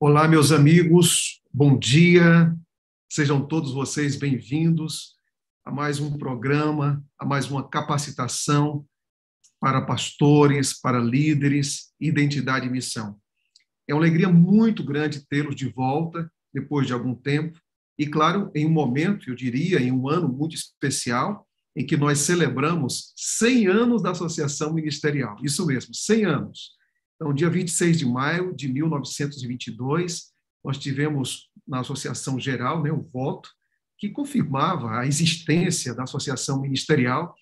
Olá, meus amigos, bom dia, sejam todos vocês bem-vindos a mais um programa, a mais uma capacitação para pastores, para líderes, identidade e missão. É uma alegria muito grande tê-los de volta depois de algum tempo e, claro, em um momento, eu diria, em um ano muito especial, em que nós celebramos 100 anos da Associação Ministerial. Isso mesmo, 100 anos. Então, dia 26 de maio de 1922, nós tivemos na Associação Geral, né, o voto que confirmava a existência da Associação Ministerial,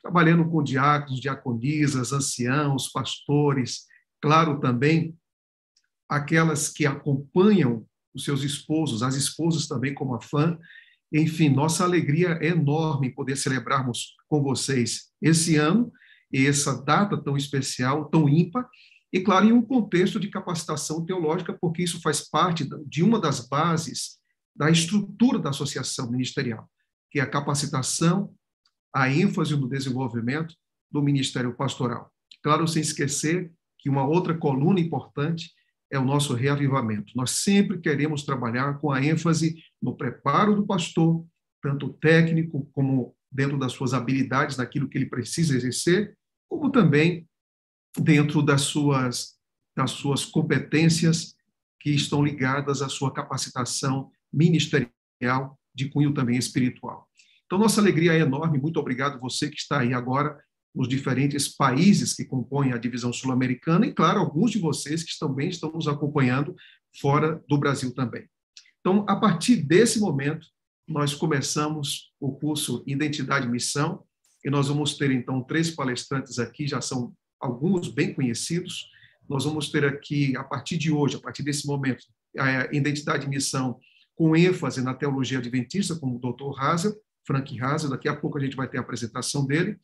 trabalhando com diáconos, diaconisas, anciãos, pastores, claro, também aquelas que acompanham os seus esposos, as esposas também como a fã. Enfim, nossa alegria é enorme em poder celebrarmos com vocês esse ano, e essa data tão especial, tão ímpar, e, claro, em um contexto de capacitação teológica, porque isso faz parte de uma das bases da estrutura da associação ministerial, que é a capacitação, a ênfase no desenvolvimento do ministério pastoral. Claro, sem esquecer que uma outra coluna importante é o nosso reavivamento. Nós sempre queremos trabalhar com a ênfase no preparo do pastor, tanto técnico como dentro das suas habilidades, naquilo que ele precisa exercer, como também dentro das suas competências que estão ligadas à sua capacitação ministerial de cunho também espiritual. Então, nossa alegria é enorme. Muito obrigado você que está aí agora nos diferentes países que compõem a divisão sul-americana e, claro, alguns de vocês que também estão nos acompanhando fora do Brasil também. Então, a partir desse momento, nós começamos o curso Identidade e Missão e nós vamos ter, então, 3 palestrantes aqui, já são alguns bem conhecidos. Nós vamos ter aqui, a partir de hoje, a partir desse momento, a Identidade e Missão com ênfase na teologia adventista, como o Dr. Hazel, Frank Hazel. Daqui a pouco a gente vai ter a apresentação dele.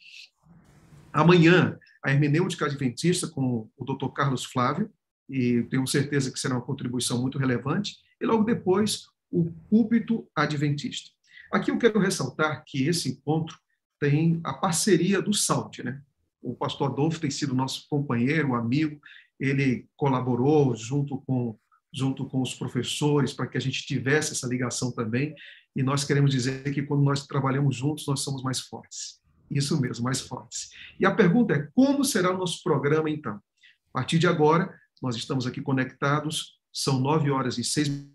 Amanhã, a hermenêutica adventista com o Dr. Carlos Flávio, e tenho certeza que será uma contribuição muito relevante. E logo depois, o púlpito adventista. Aqui eu quero ressaltar que esse encontro tem a parceria do SALT, né? O pastor Adolfo tem sido nosso companheiro, amigo, ele colaborou junto com os professores para que a gente tivesse essa ligação também, e nós queremos dizer que quando nós trabalhamos juntos, nós somos mais fortes. Isso mesmo, mais fortes. E a pergunta é, como será o nosso programa, então? A partir de agora, nós estamos aqui conectados, são 9h06,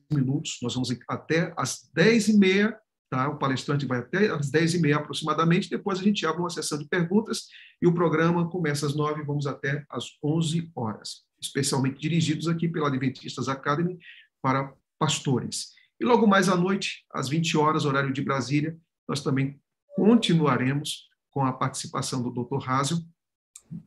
nós vamos até às 10h30, tá? O palestrante vai até às 10h30 aproximadamente, depois a gente abre uma sessão de perguntas e o programa começa às 9h, vamos até às 11h, especialmente dirigidos aqui pela Adventistas Academy para pastores. E logo mais à noite, às 20h, horário de Brasília, nós também continuaremos com a participação do Dr. Hazel.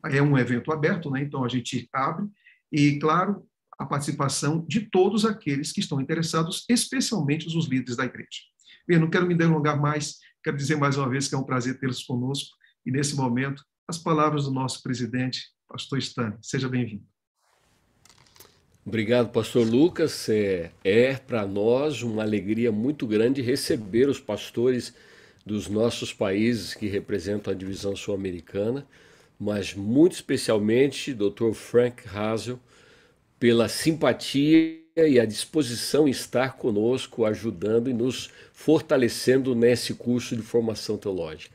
É um evento aberto, né? Então a gente abre, e, claro, a participação de todos aqueles que estão interessados, especialmente os líderes da igreja. Bem, não quero me delongar mais, quero dizer mais uma vez que é um prazer tê-los conosco, e nesse momento, as palavras do nosso presidente, pastor Stanley. Seja bem-vindo. Obrigado, pastor Lucas. É para nós uma alegria muito grande receber os pastores dos nossos países que representam a divisão sul-americana, mas muito especialmente Dr. Frank Hazel, pela simpatia e a disposição em estar conosco, ajudando e nos fortalecendo nesse curso de formação teológica.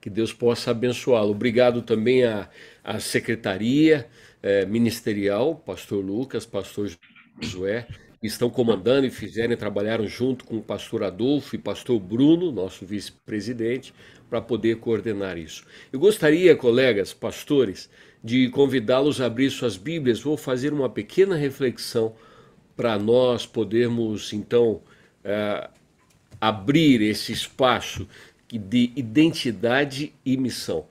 Que Deus possa abençoá-lo. Obrigado também à secretaria ministerial, pastor Lucas, pastor Josué, que estão comandando e trabalharam junto com o pastor Adolfo e pastor Bruno, nosso vice-presidente, para poder coordenar isso. Eu gostaria, colegas, pastores, de convidá-los a abrir suas Bíblias. Vou fazer uma pequena reflexão para nós podermos, então, abrir esse espaço de identidade e missão.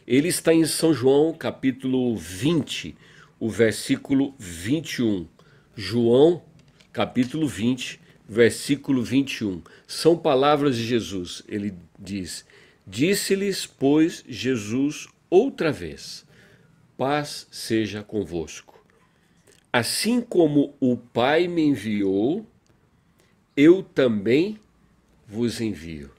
Ele está em São João, capítulo 20, o versículo 21. João, capítulo 20, versículo 21. São palavras de Jesus. Ele diz: Disse-lhes, pois, Jesus outra vez: paz seja convosco. Assim como o Pai me enviou, eu também vos envio.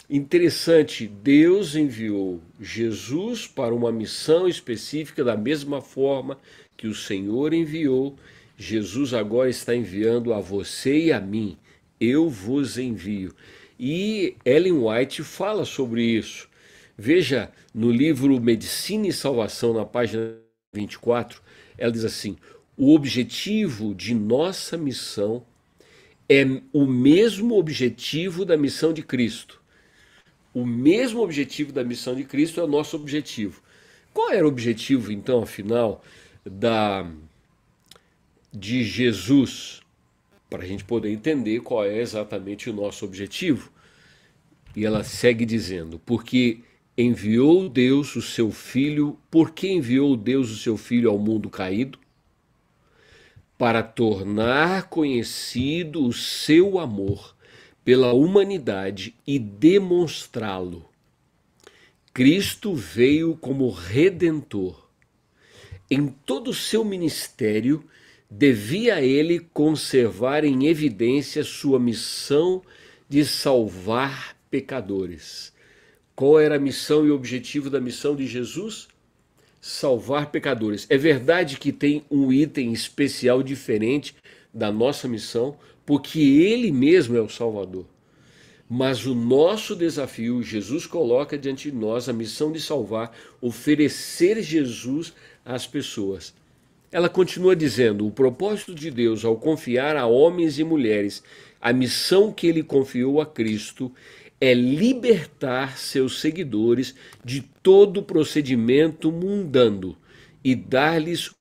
Interessante, Deus enviou Jesus para uma missão específica da mesma forma que o Senhor enviou Jesus agora está enviando a você e a mim. Eu vos envio. E Ellen White fala sobre isso. Veja no livro Medicina e Salvação, na página 24, ela diz assim: o objetivo de nossa missão é o mesmo objetivo da missão de Cristo. O mesmo objetivo da missão de Cristo é o nosso objetivo. Qual era o objetivo, então, afinal, de Jesus? Para a gente poder entender qual é exatamente o nosso objetivo. E ela segue dizendo: porque enviou Deus o seu Filho, porque enviou Deus o seu Filho ao mundo caído? Para tornar conhecido o seu amor pela humanidade e demonstrá-lo. Cristo veio como redentor. Em todo o seu ministério, devia ele conservar em evidência sua missão de salvar pecadores. Qual era a missão e o objetivo da missão de Jesus? Salvar pecadores. É verdade que tem um item especial diferente da nossa missão, porque ele mesmo é o Salvador. Mas o nosso desafio, Jesus coloca diante de nós a missão de salvar, oferecer Jesus às pessoas. Ela continua dizendo: o propósito de Deus ao confiar a homens e mulheres a missão que ele confiou a Cristo é libertar seus seguidores de todo procedimento mundano e dar-lhes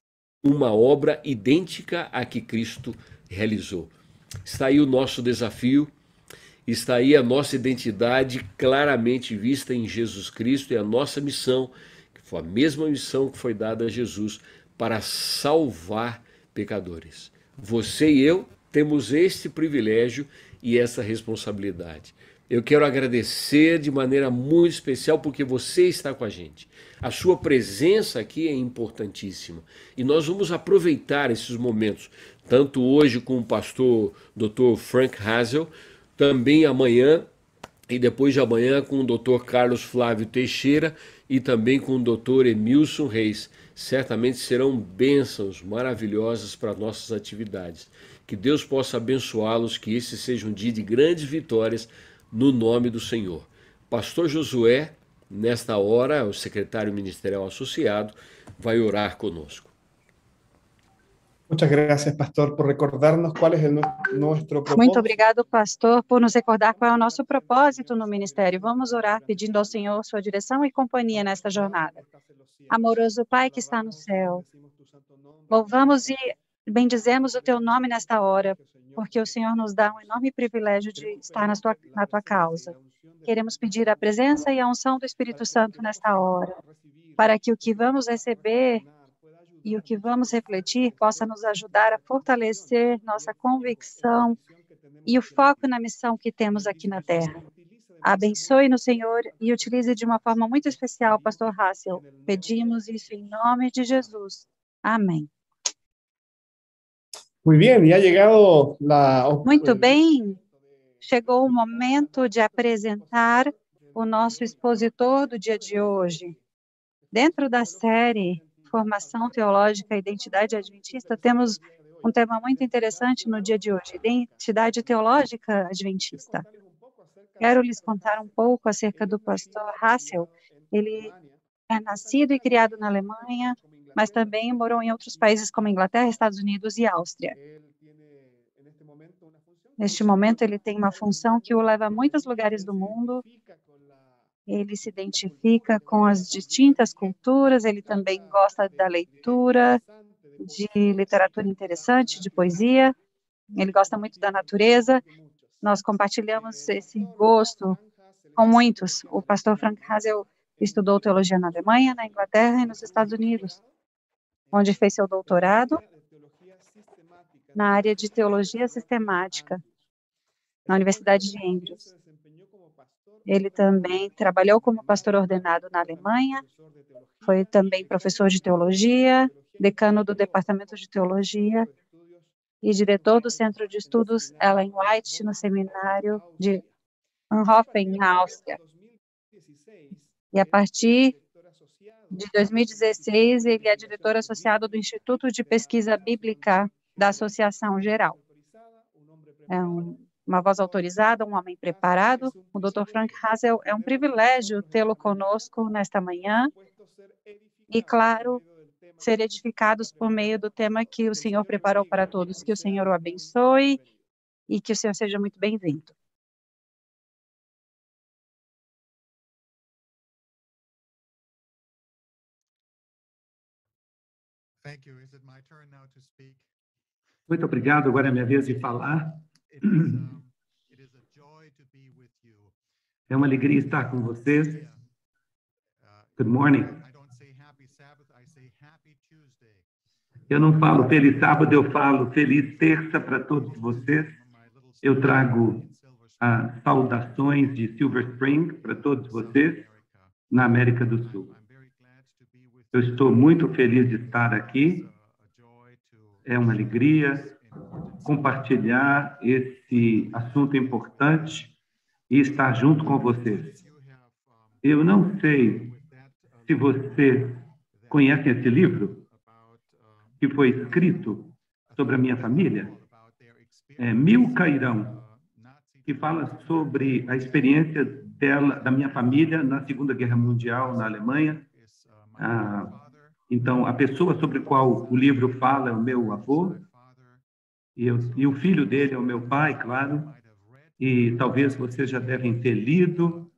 uma obra idêntica à que Cristo realizou. Está aí o nosso desafio, está aí a nossa identidade claramente vista em Jesus Cristo e a nossa missão, que foi a mesma missão que foi dada a Jesus para salvar pecadores. Você e eu temos este privilégio e essa responsabilidade. Eu quero agradecer de maneira muito especial porque você está com a gente. A sua presença aqui é importantíssima e nós vamos aproveitar esses momentos, tanto hoje com o pastor Dr. Frank Hazel, também amanhã e depois de amanhã com o Dr. Carlos Flávio Teixeira e também com o Dr. Emilson Reis. Certamente serão bênçãos maravilhosas para nossas atividades. Que Deus possa abençoá-los, que esse seja um dia de grandes vitórias no nome do Senhor. Pastor Josué, nesta hora, o secretário ministerial associado, vai orar conosco. Muchas gracias, pastor, por recordarnos cuál es nuestro Muito propósito. obrigado, pastor, por nos recordar qual é o nosso propósito no ministério. Vamos orar pedindo ao Senhor sua direção e companhia nesta jornada. Amoroso Pai que está no céu, louvamos e bendizemos o teu nome nesta hora, porque o Senhor nos dá um enorme privilégio de estar na tua causa. Queremos pedir a presença e a unção do Espírito Santo nesta hora, para que o que vamos receber e o que vamos refletir possa nos ajudar a fortalecer nossa convicção e o foco na missão que temos aqui na Terra. Abençoe-nos, Senhor, e utilize de uma forma muito especial o pastor Hazel. Pedimos isso em nome de Jesus. Amém. Muy bien, y ha llegado Muito bem, chegou o momento de apresentar o nosso expositor do dia de hoje. Dentro da série Formação Teológica e Identidade Adventista, temos um tema muito interessante no dia de hoje, Identidade Teológica Adventista. Quero lhes contar um pouco acerca do pastor Hazel. Ele é nascido e criado na Alemanha, mas também morou em outros países como Inglaterra, Estados Unidos e Áustria. Neste momento, ele tem uma função que o leva a muitos lugares do mundo. Ele se identifica com as distintas culturas, ele também gosta da leitura, de literatura interessante, de poesia, ele gosta muito da natureza. Nós compartilhamos esse gosto com muitos. O pastor Frank Hazel estudou teologia na Alemanha, na Inglaterra e nos Estados Unidos, onde fez seu doutorado na área de teologia sistemática, na Universidade de Andrews. Ele também trabalhou como pastor ordenado na Alemanha, foi também professor de teologia, decano do Departamento de Teologia e diretor do Centro de Estudos Ellen White no seminário de Unhofen, na Áustria. E a partir de 2016, ele é diretor associado do Instituto de Pesquisa Bíblica da Associação Geral. É uma voz autorizada, um homem preparado. O Dr. Frank Hazel, é um privilégio tê-lo conosco nesta manhã e, claro, ser edificados por meio do tema que o Senhor preparou para todos. Que o Senhor o abençoe e que o Senhor seja muito bem-vindo. Muito obrigado. Agora é minha vez de falar. É uma alegria estar com vocês. Good morning. Eu não falo feliz sábado, eu falo feliz terça para todos vocês. Eu trago as saudações de Silver Spring para todos vocês na América do Sul. Eu estou muito feliz de estar aqui. É uma alegria compartilhar esse assunto importante e estar junto com vocês. Eu não sei se vocês conhecem esse livro que foi escrito sobre a minha família. Milka Irão, que fala sobre a experiência da minha família na Segunda Guerra Mundial na Alemanha. Então, a pessoa sobre a qual o livro fala é o meu avô, e o filho dele é o meu pai, claro, e talvez vocês já devem ter lido,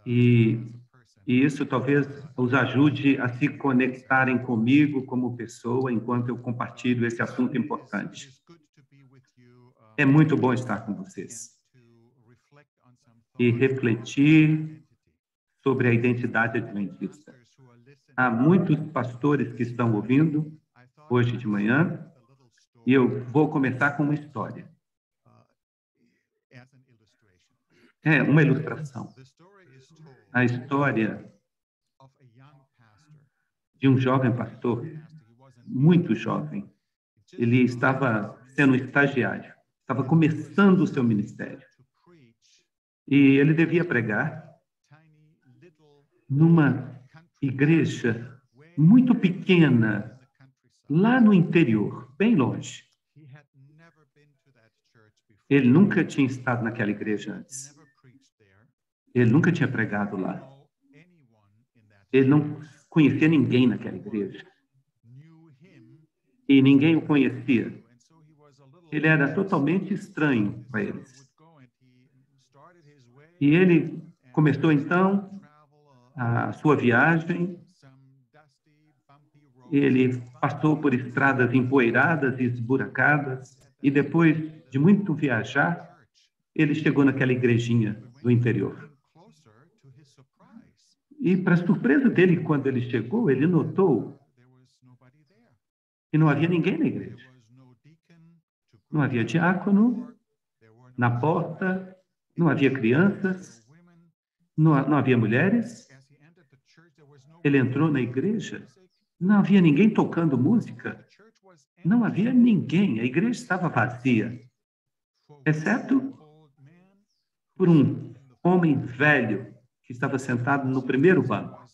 e isso talvez os ajude a se conectarem comigo como pessoa enquanto eu compartilho esse assunto importante. É muito bom estar com vocês e refletir sobre a identidade adventista. Há muitos pastores que estão ouvindo hoje de manhã, e eu vou começar com uma história. É uma ilustração. A história de um jovem pastor, muito jovem. Ele estava sendo estagiário, estava começando o seu ministério. E ele devia pregar numa igreja muito pequena, lá no interior, bem longe. Ele nunca tinha estado naquela igreja antes. Ele nunca tinha pregado lá. Ele não conhecia ninguém naquela igreja. E ninguém o conhecia. Ele era totalmente estranho para eles. E ele começou, então, a sua viagem. Ele passou por estradas empoeiradas e esburacadas, e depois de muito viajar, ele chegou naquela igrejinha do interior. E, para surpresa dele, quando ele chegou, ele notou que não havia ninguém na igreja. Não havia diácono na porta, não havia crianças, não havia mulheres. Ele entrou na igreja, não havia ninguém tocando música, não havia ninguém, a igreja estava vazia, exceto por um homem velho que estava sentado no primeiro banco.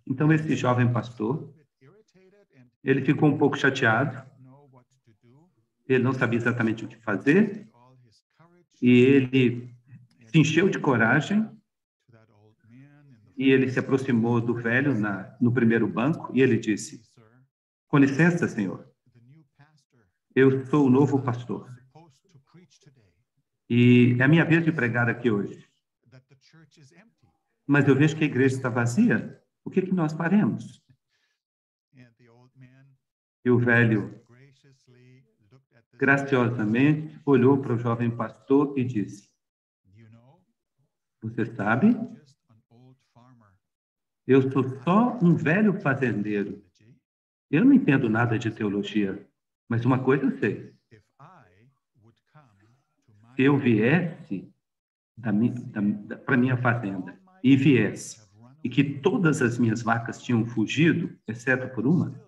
Então, esse jovem pastor, ele ficou um pouco chateado, ele não sabia exatamente o que fazer, e ele se encheu de coragem, e ele se aproximou do velho no primeiro banco, e ele disse: com licença, senhor, eu sou o novo pastor, e é a minha vez de pregar aqui hoje. Mas eu vejo que a igreja está vazia. O que nós faremos? E o velho, graciosamente, olhou para o jovem pastor e disse: você sabe, eu sou só um velho fazendeiro. Eu não entendo nada de teologia, mas uma coisa eu sei. Se eu viesse para minha fazenda e viesse, e que todas as minhas vacas tinham fugido, exceto por uma,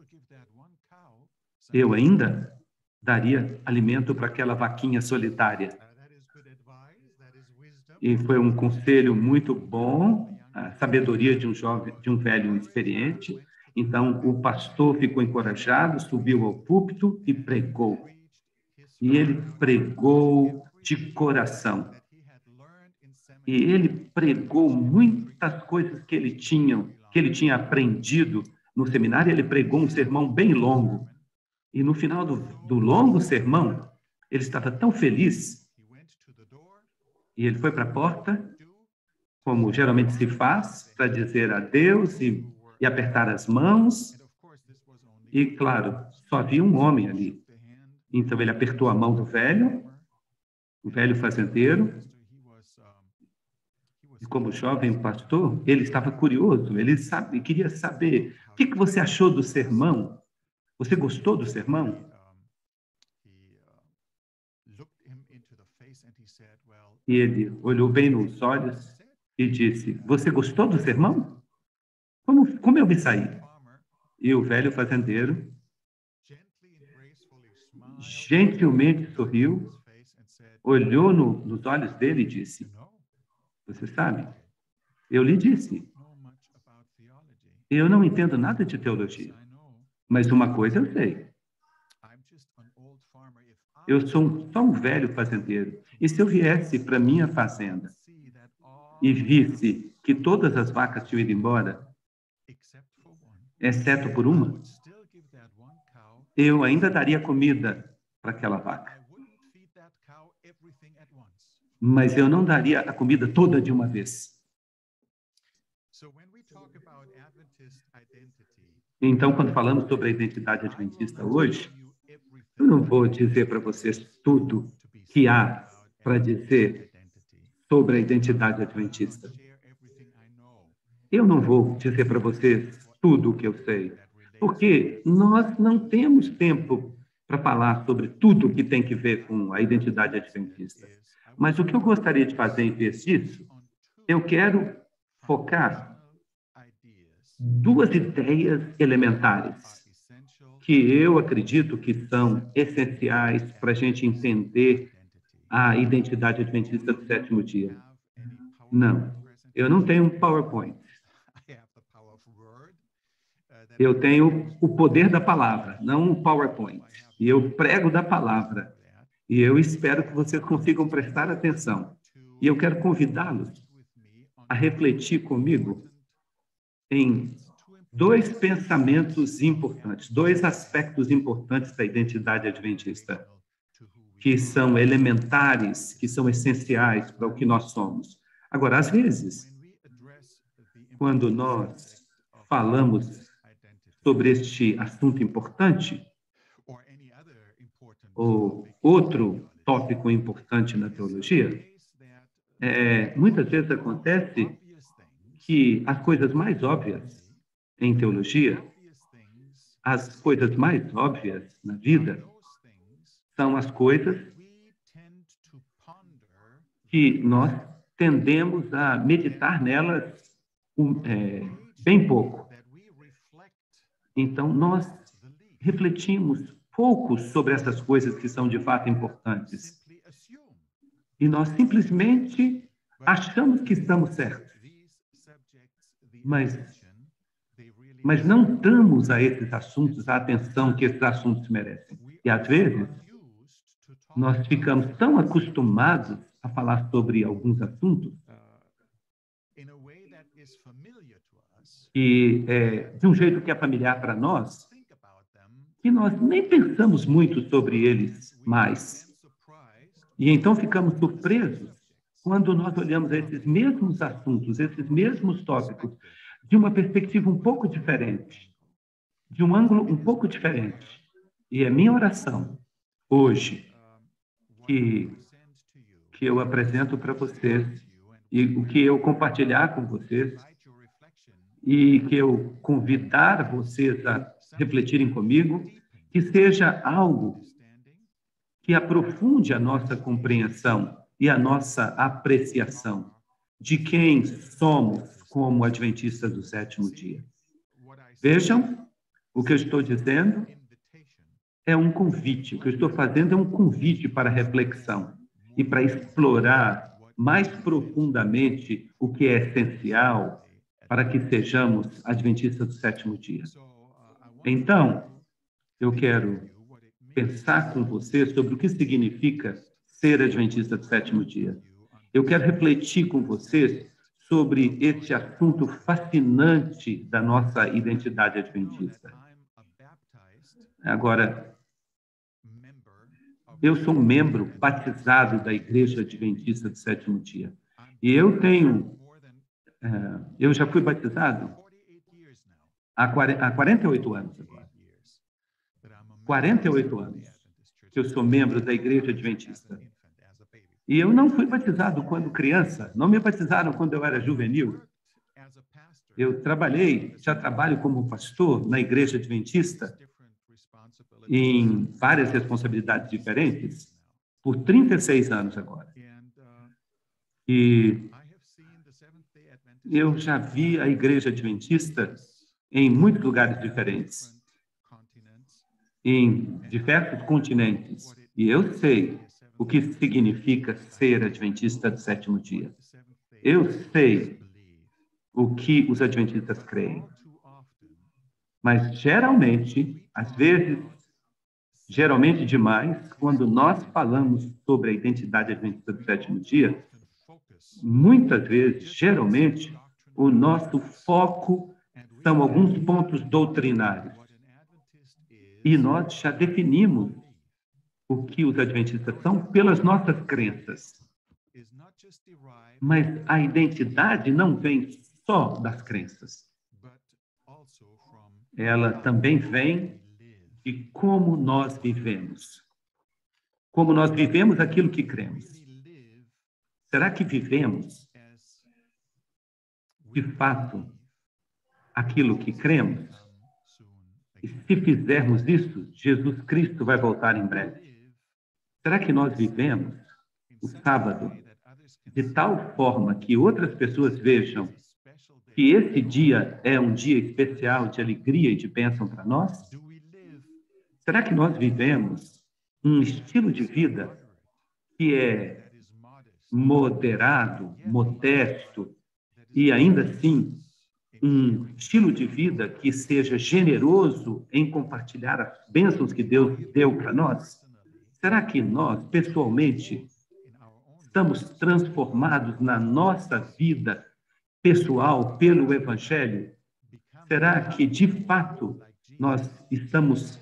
eu ainda daria alimento para aquela vaquinha solitária. E foi um conselho muito bom, a sabedoria de um velho experiente. Então, o pastor ficou encorajado, subiu ao púlpito e pregou. E ele pregou de coração. E ele pregou muitas coisas que ele tinha aprendido no seminário. Ele pregou um sermão bem longo. E no final do longo sermão, ele estava tão feliz. E ele foi para a porta, como geralmente se faz, para dizer adeus e apertar as mãos. E, claro, só havia um homem ali. Então, ele apertou a mão do velho, o velho fazendeiro. E como jovem pastor, ele estava curioso, ele queria saber, o que você achou do sermão? Você gostou do sermão? E ele olhou bem nos olhos e disse, você gostou do sermão? Como eu me saí? E o velho fazendeiro gentilmente sorriu, olhou nos olhos dele e disse, você sabe, eu lhe disse, eu não entendo nada de teologia, mas uma coisa eu sei. Eu sou só um velho fazendeiro. E se eu viesse para minha fazenda e visse que todas as vacas tinham ido embora, exceto por uma, eu ainda daria comida para aquela vaca. Mas eu não daria a comida toda de uma vez. Então, quando falamos sobre a identidade adventista hoje, eu não vou dizer para vocês tudo que há para dizer sobre a identidade adventista. Eu não vou dizer para vocês tudo o que eu sei, porque nós não temos tempo para falar sobre tudo que tem que ver com a identidade adventista. Mas o que eu gostaria de fazer em vez disso, eu quero focar duas ideias elementares que eu acredito que são essenciais para a gente entender a identidade adventista do sétimo dia. Não, eu não tenho um PowerPoint. Eu tenho o poder da palavra, não um PowerPoint. E eu prego da palavra. E eu espero que vocês consigam prestar atenção. E eu quero convidá-los a refletir comigo em dois pensamentos importantes, dois aspectos importantes da identidade adventista, que são elementares, que são essenciais para o que nós somos. Agora, às vezes, quando nós falamos sobre este assunto importante, ou outro tópico importante na teologia, muitas vezes acontece que as coisas mais óbvias em teologia, as coisas mais óbvias na vida, são as coisas que nós tendemos a meditar nelas bem pouco. Então, nós refletimos pouco sobre essas coisas que são de fato importantes. E nós simplesmente achamos que estamos certos. Mas não damos a esses assuntos a atenção que esses assuntos merecem. E, às vezes, nós ficamos tão acostumados a falar sobre alguns assuntos que, de um jeito que é familiar para nós, que nós nem pensamos muito sobre eles mais. E então ficamos surpresos quando nós olhamos esses mesmos assuntos, esses mesmos tópicos, de uma perspectiva um pouco diferente, de um ângulo um pouco diferente. E é minha oração, hoje, que eu apresento para vocês, e o que eu compartilhar com vocês, e que eu convidar vocês a refletirem comigo, que seja algo que aprofunde a nossa compreensão e a nossa apreciação de quem somos como adventistas do sétimo dia. Vejam, o que eu estou dizendo é um convite. O que eu estou fazendo é um convite para reflexão e para explorar mais profundamente o que é essencial para que sejamos adventistas do sétimo dia. Então, eu quero pensar com você sobre o que significa ser adventista do sétimo dia. Eu quero refletir com vocês sobre esse assunto fascinante da nossa identidade adventista. Agora, eu sou um membro batizado da Igreja Adventista do Sétimo Dia. E eu já fui batizado há 48 anos agora. 48 anos que eu sou membro da Igreja Adventista. E eu não fui batizado quando criança, não me batizaram quando eu era juvenil. Eu já trabalho como pastor na Igreja Adventista em várias responsabilidades diferentes por 36 anos agora. E eu já vi a Igreja Adventista em muitos lugares diferentes, em diversos continentes. E eu sei o que significa ser adventista do sétimo dia. Eu sei o que os adventistas creem. Mas geralmente, às vezes, geralmente demais, quando nós falamos sobre a identidade adventista do sétimo dia, muitas vezes, geralmente, o nosso foco são alguns pontos doutrinários. E nós já definimos o que os adventistas são pelas nossas crenças. Mas a identidade não vem só das crenças. Ela também vem de como nós vivemos. Como nós vivemos aquilo que cremos. Será que vivemos, de fato, aquilo que cremos? E se fizermos isso, Jesus Cristo vai voltar em breve. Será que nós vivemos o sábado de tal forma que outras pessoas vejam que esse dia é um dia especial de alegria e de bênção para nós? Será que nós vivemos um estilo de vida que é moderado, modesto e ainda assim um estilo de vida que seja generoso em compartilhar as bênçãos que Deus deu para nós? Será que nós, pessoalmente, estamos transformados na nossa vida pessoal pelo Evangelho? Será que, de fato, nós estamos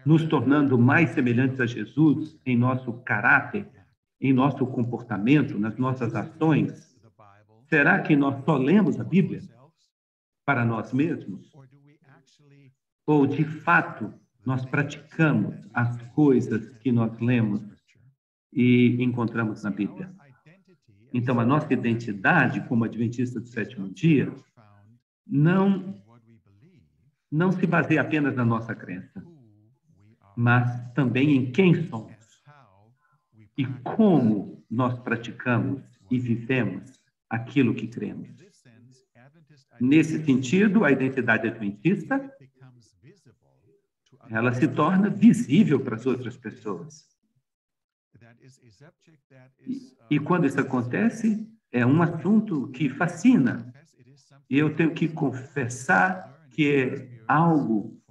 nos tornando mais semelhantes a Jesus em nosso caráter, em nosso comportamento, nas nossas ações? Será que nós só lemos a Bíblia para nós mesmos? Ou, de fato, nós praticamos as coisas que nós lemos e encontramos na Bíblia? Então, a nossa identidade como adventista do sétimo dia não se baseia apenas na nossa crença, mas também em quem somos e como nós praticamos e vivemos aquilo que cremos. Nesse sentido, a identidade adventista, ela se torna visível para as outras pessoas. E quando isso acontece, é um assunto que fascina. E eu tenho que confessar que é algo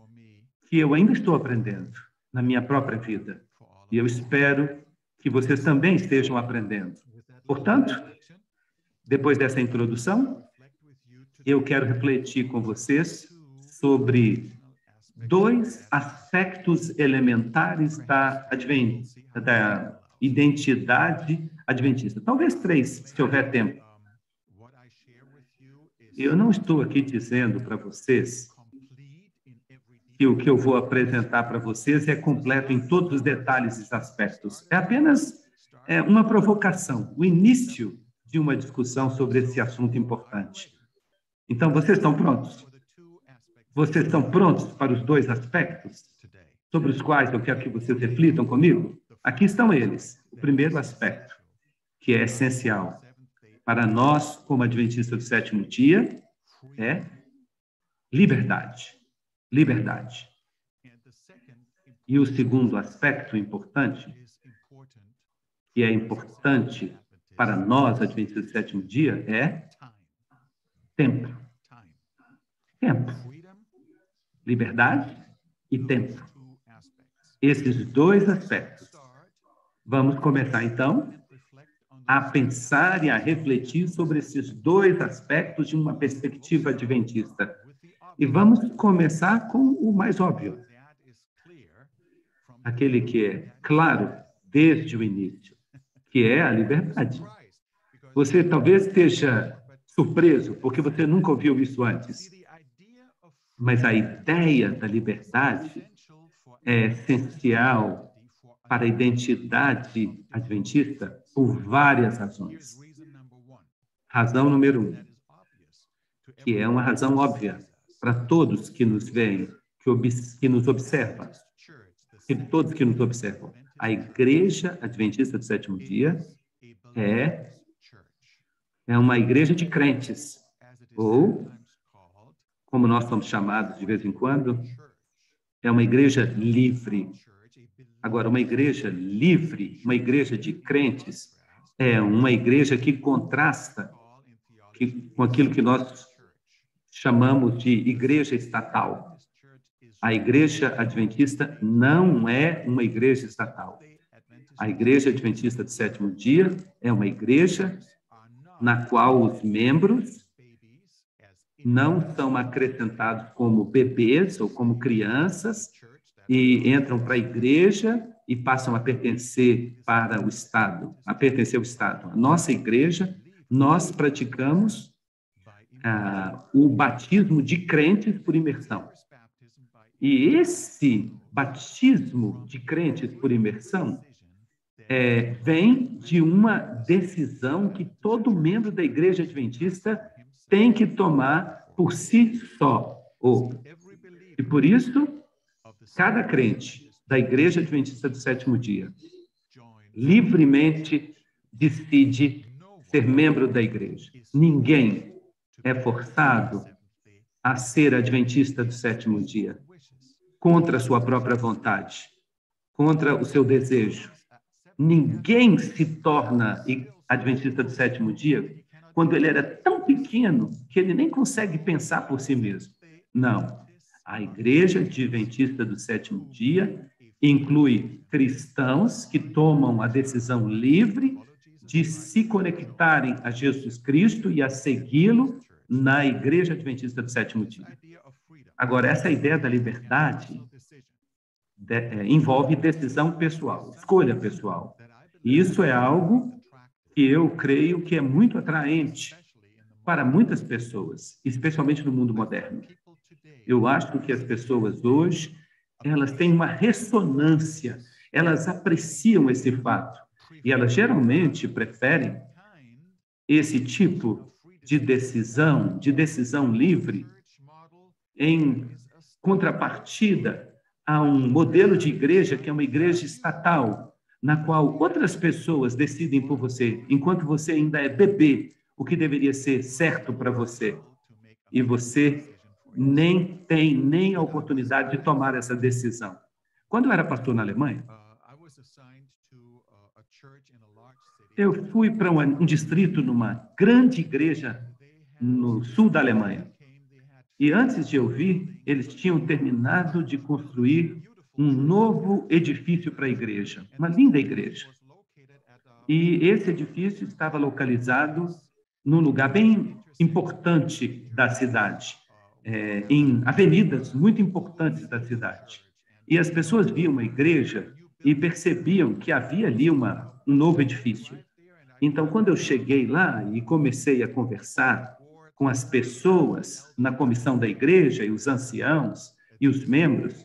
que eu ainda estou aprendendo na minha própria vida. E eu espero que vocês também estejam aprendendo. Portanto, depois dessa introdução, eu quero refletir com vocês sobre dois aspectos elementares da identidade adventista. Talvez três, se houver tempo. Eu não estou aqui dizendo para vocês que o que eu vou apresentar para vocês é completo em todos os detalhes e aspectos. É apenas uma provocação, o início de uma discussão sobre esse assunto importante. Então, vocês estão prontos? Vocês estão prontos para os dois aspectos sobre os quais eu quero que vocês reflitam comigo? Aqui estão eles. O primeiro aspecto, que é essencial para nós, como adventistas do sétimo dia, é liberdade. Liberdade. E o segundo aspecto importante, que é importante para nós, adventistas do sétimo dia, é tempo. tempo. Liberdade e tempo. Esses dois aspectos. Vamos começar, então, a pensar e a refletir sobre esses dois aspectos de uma perspectiva adventista. E vamos começar com o mais óbvio. Aquele que é claro desde o início, que é a liberdade. Você talvez esteja surpreso, porque você nunca ouviu isso antes. Mas a ideia da liberdade é essencial para a identidade adventista por várias razões. Razão número 1, que é uma razão óbvia para todos que nos veem, que nos observam, todos que nos observam. A Igreja Adventista do Sétimo Dia é uma igreja de crentes, ou, como nós somos chamados de vez em quando, é uma igreja livre. Agora, uma igreja livre, uma igreja de crentes, é uma igreja que contrasta com aquilo que nós chamamos de igreja estatal. A Igreja Adventista não é uma igreja estatal. A Igreja Adventista do Sétimo Dia é uma igreja na qual os membros não são acrescentados como bebês ou como crianças e entram para a igreja e passam a pertencer para o Estado, a pertencer ao Estado. A nossa igreja, nós praticamos o batismo de crentes por imersão. E esse batismo de crentes por imersão vem de uma decisão que todo membro da Igreja Adventista tem que tomar por si só. E por isso, cada crente da Igreja Adventista do Sétimo Dia livremente decide ser membro da igreja. Ninguém é forçado a ser adventista do sétimo dia contra a sua própria vontade, contra o seu desejo. Ninguém se torna adventista do sétimo dia quando ele era tão pequeno que ele nem consegue pensar por si mesmo. Não. A Igreja Adventista do Sétimo Dia inclui cristãos que tomam a decisão livre de se conectarem a Jesus Cristo e a segui-lo na Igreja Adventista do Sétimo Dia. Agora, essa ideia da liberdade envolve decisão pessoal, escolha pessoal. E isso é algo que eu creio que é muito atraente para muitas pessoas, especialmente no mundo moderno. Eu acho que as pessoas hoje, elas têm uma ressonância, elas apreciam esse fato, e elas geralmente preferem esse tipo de decisão livre, em contrapartida a um modelo de igreja que é uma igreja estatal, na qual outras pessoas decidem por você, enquanto você ainda é bebê, o que deveria ser certo para você. E você nem tem a oportunidade de tomar essa decisão. Quando eu era pastor na Alemanha, eu fui para um distrito numa grande igreja no sul da Alemanha. E antes de eu vir, eles tinham terminado de construir um novo edifício para a igreja, uma linda igreja. E esse edifício estava localizado num lugar bem importante da cidade, em avenidas muito importantes da cidade. E as pessoas viam a igreja e percebiam que havia ali um novo edifício. Então, quando eu cheguei lá e comecei a conversar com as pessoas na comissão da igreja, e os anciãos e os membros,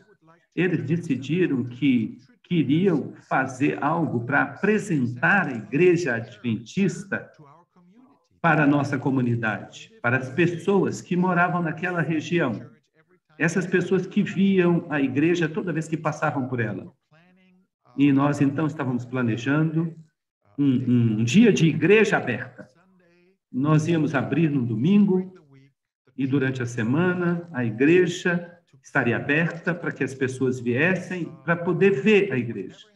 eles decidiram que queriam fazer algo para apresentar a igreja adventista para a nossa comunidade, para as pessoas que moravam naquela região. Essas pessoas que viam a igreja toda vez que passavam por ela. E nós, então, estávamos planejando um dia de igreja aberta. Nós íamos abrir no domingo e, durante a semana, a igreja estaria aberta para que as pessoas viessem para poder ver a igreja.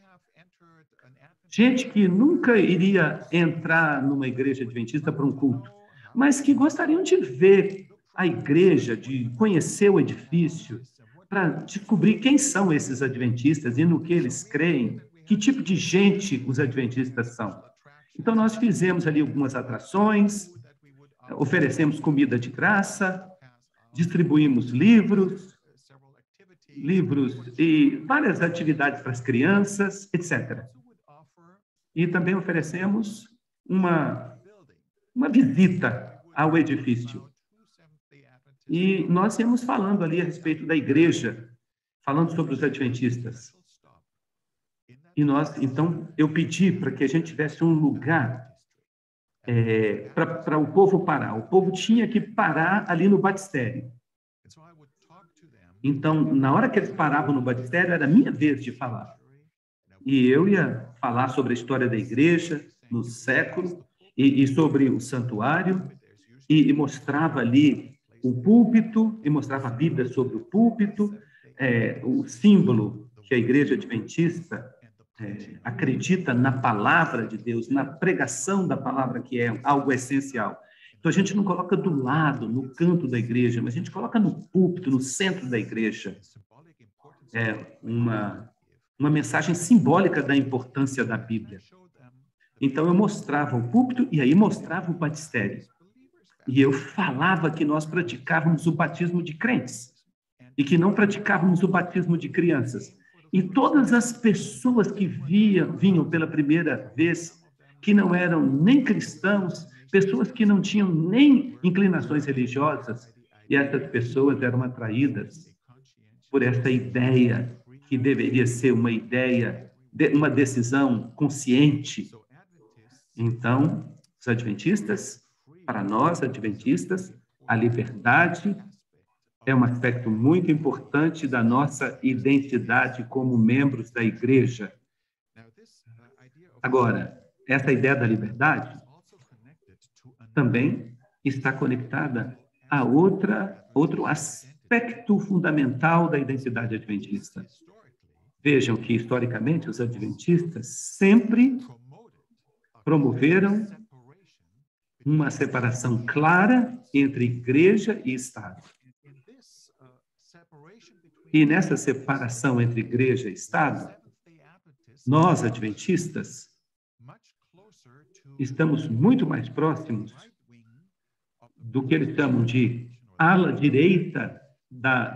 Gente que nunca iria entrar numa igreja adventista para um culto, mas que gostariam de ver a igreja, de conhecer o edifício, para descobrir quem são esses adventistas e no que eles creem, que tipo de gente os adventistas são. Então, nós fizemos ali algumas atrações, oferecemos comida de graça, distribuímos livros e várias atividades para as crianças, etc. E também oferecemos uma visita ao edifício. E nós íamos falando ali a respeito da igreja, falando sobre os adventistas. E então, eu pedi para que a gente tivesse um lugar para o povo parar. O povo tinha que parar ali no batistério. Então, na hora que eles paravam no batistério, era a minha vez de falar. E eu ia falar sobre a história da igreja no século e sobre o santuário e mostrava ali o púlpito e mostrava a Bíblia sobre o púlpito, o símbolo que a igreja adventista acredita na palavra de Deus, na pregação da palavra, que é algo essencial. Então, a gente não coloca do lado, no canto da igreja, mas a gente coloca no púlpito, no centro da igreja. Uma mensagem simbólica da importância da Bíblia. Então, eu mostrava o púlpito e aí mostrava o batistério. E eu falava que nós praticávamos o batismo de crentes e que não praticávamos o batismo de crianças. E todas as pessoas que vinham pela primeira vez, que não eram nem cristãos, pessoas que não tinham nem inclinações religiosas, e essas pessoas eram atraídas por essa ideia que deveria ser uma decisão consciente. Então, os adventistas, para nós adventistas, a liberdade é um aspecto muito importante da nossa identidade como membros da igreja. Agora, essa ideia da liberdade também está conectada a outro aspecto fundamental da identidade adventista. Vejam que, historicamente, os adventistas sempre promoveram uma separação clara entre igreja e Estado. E nessa separação entre igreja e Estado, nós, adventistas, estamos muito mais próximos do que eles chamam de ala direita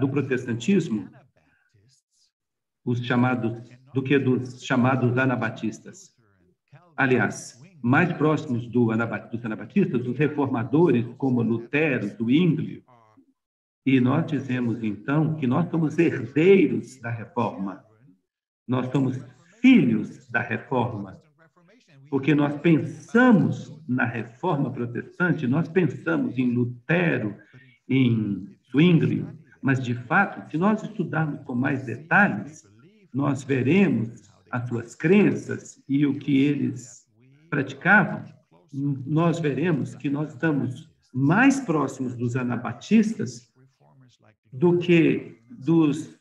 do protestantismo, do que dos chamados anabatistas. Aliás, mais próximos dos anabatistas, os reformadores, como Lutero, Zwinglio. E nós dizemos, então, que nós somos herdeiros da reforma. Nós somos filhos da reforma. Porque nós pensamos na reforma protestante, nós pensamos em Lutero, em Zwinglio, mas, de fato, se nós estudarmos com mais detalhes, nós veremos as suas crenças e o que eles praticavam. Nós veremos que nós estamos mais próximos dos anabatistas do que dos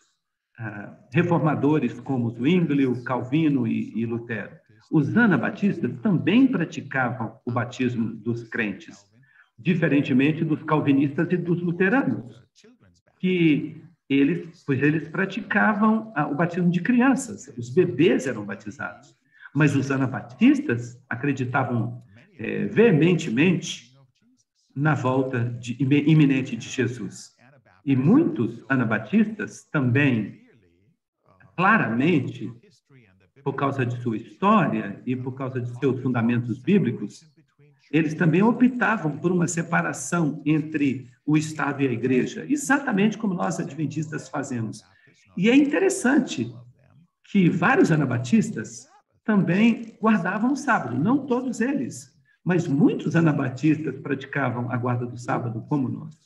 reformadores como Zwinglio, Calvino e Lutero. Os anabatistas também praticavam o batismo dos crentes, diferentemente dos calvinistas e dos luteranos, que eles praticavam o batismo de crianças, os bebês eram batizados. Mas os anabatistas acreditavam veementemente na volta iminente de Jesus. E muitos anabatistas também, claramente, por causa de sua história e por causa de seus fundamentos bíblicos, eles também optavam por uma separação entre o Estado e a igreja, exatamente como nós adventistas fazemos. E é interessante que vários anabatistas também guardavam o sábado, não todos eles, mas muitos anabatistas praticavam a guarda do sábado como nós.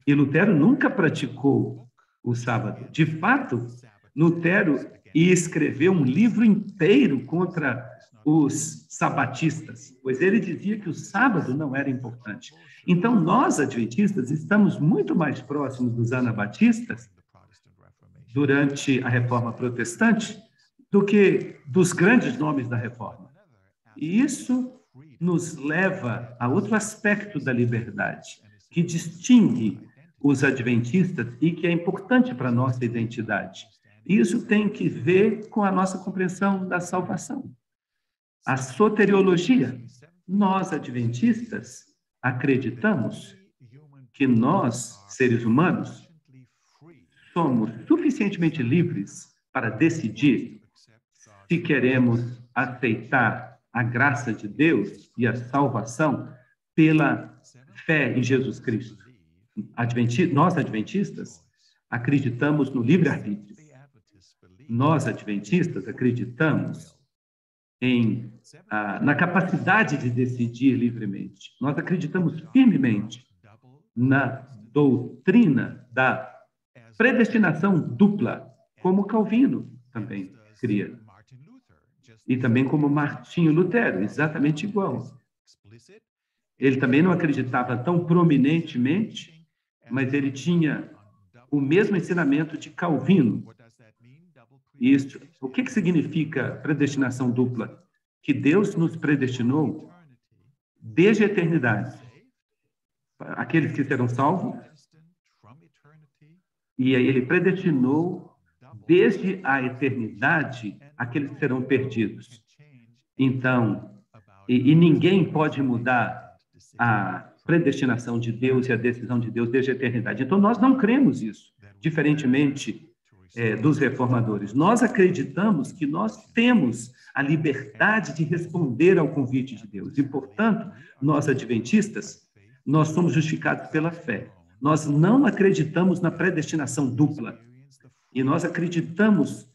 E Lutero nunca praticou o sábado. De fato, Lutero escreveu um livro inteiro contra os sabatistas, pois ele dizia que o sábado não era importante. Então, nós, adventistas, estamos muito mais próximos dos anabatistas durante a Reforma Protestante do que dos grandes nomes da Reforma. E isso nos leva a outro aspecto da liberdade, que distingue os adventistas e que é importante para a nossa identidade. Isso tem que ver com a nossa compreensão da salvação. A soteriologia. Nós, adventistas, acreditamos que nós, seres humanos, somos suficientemente livres para decidir se queremos aceitar a graça de Deus e a salvação pela fé em Jesus Cristo. Nós, adventistas, acreditamos no livre-arbítrio. Nós, adventistas, acreditamos na capacidade de decidir livremente. Nós acreditamos firmemente na doutrina da predestinação dupla, como Calvino também cria. E também como Martinho Lutero, exatamente igual. Ele também não acreditava tão prominentemente, mas ele tinha o mesmo ensinamento de Calvino. Isso. O que significa predestinação dupla? Que Deus nos predestinou desde a eternidade. Aqueles que serão salvos, e aí ele predestinou desde a eternidade aqueles que serão perdidos. Então, e ninguém pode mudar a predestinação de Deus e a decisão de Deus desde a eternidade. Então, nós não cremos isso, diferentemente dos reformadores. Nós acreditamos que nós temos a liberdade de responder ao convite de Deus. E, portanto, nós adventistas, nós somos justificados pela fé. Nós não acreditamos na predestinação dupla. E nós acreditamos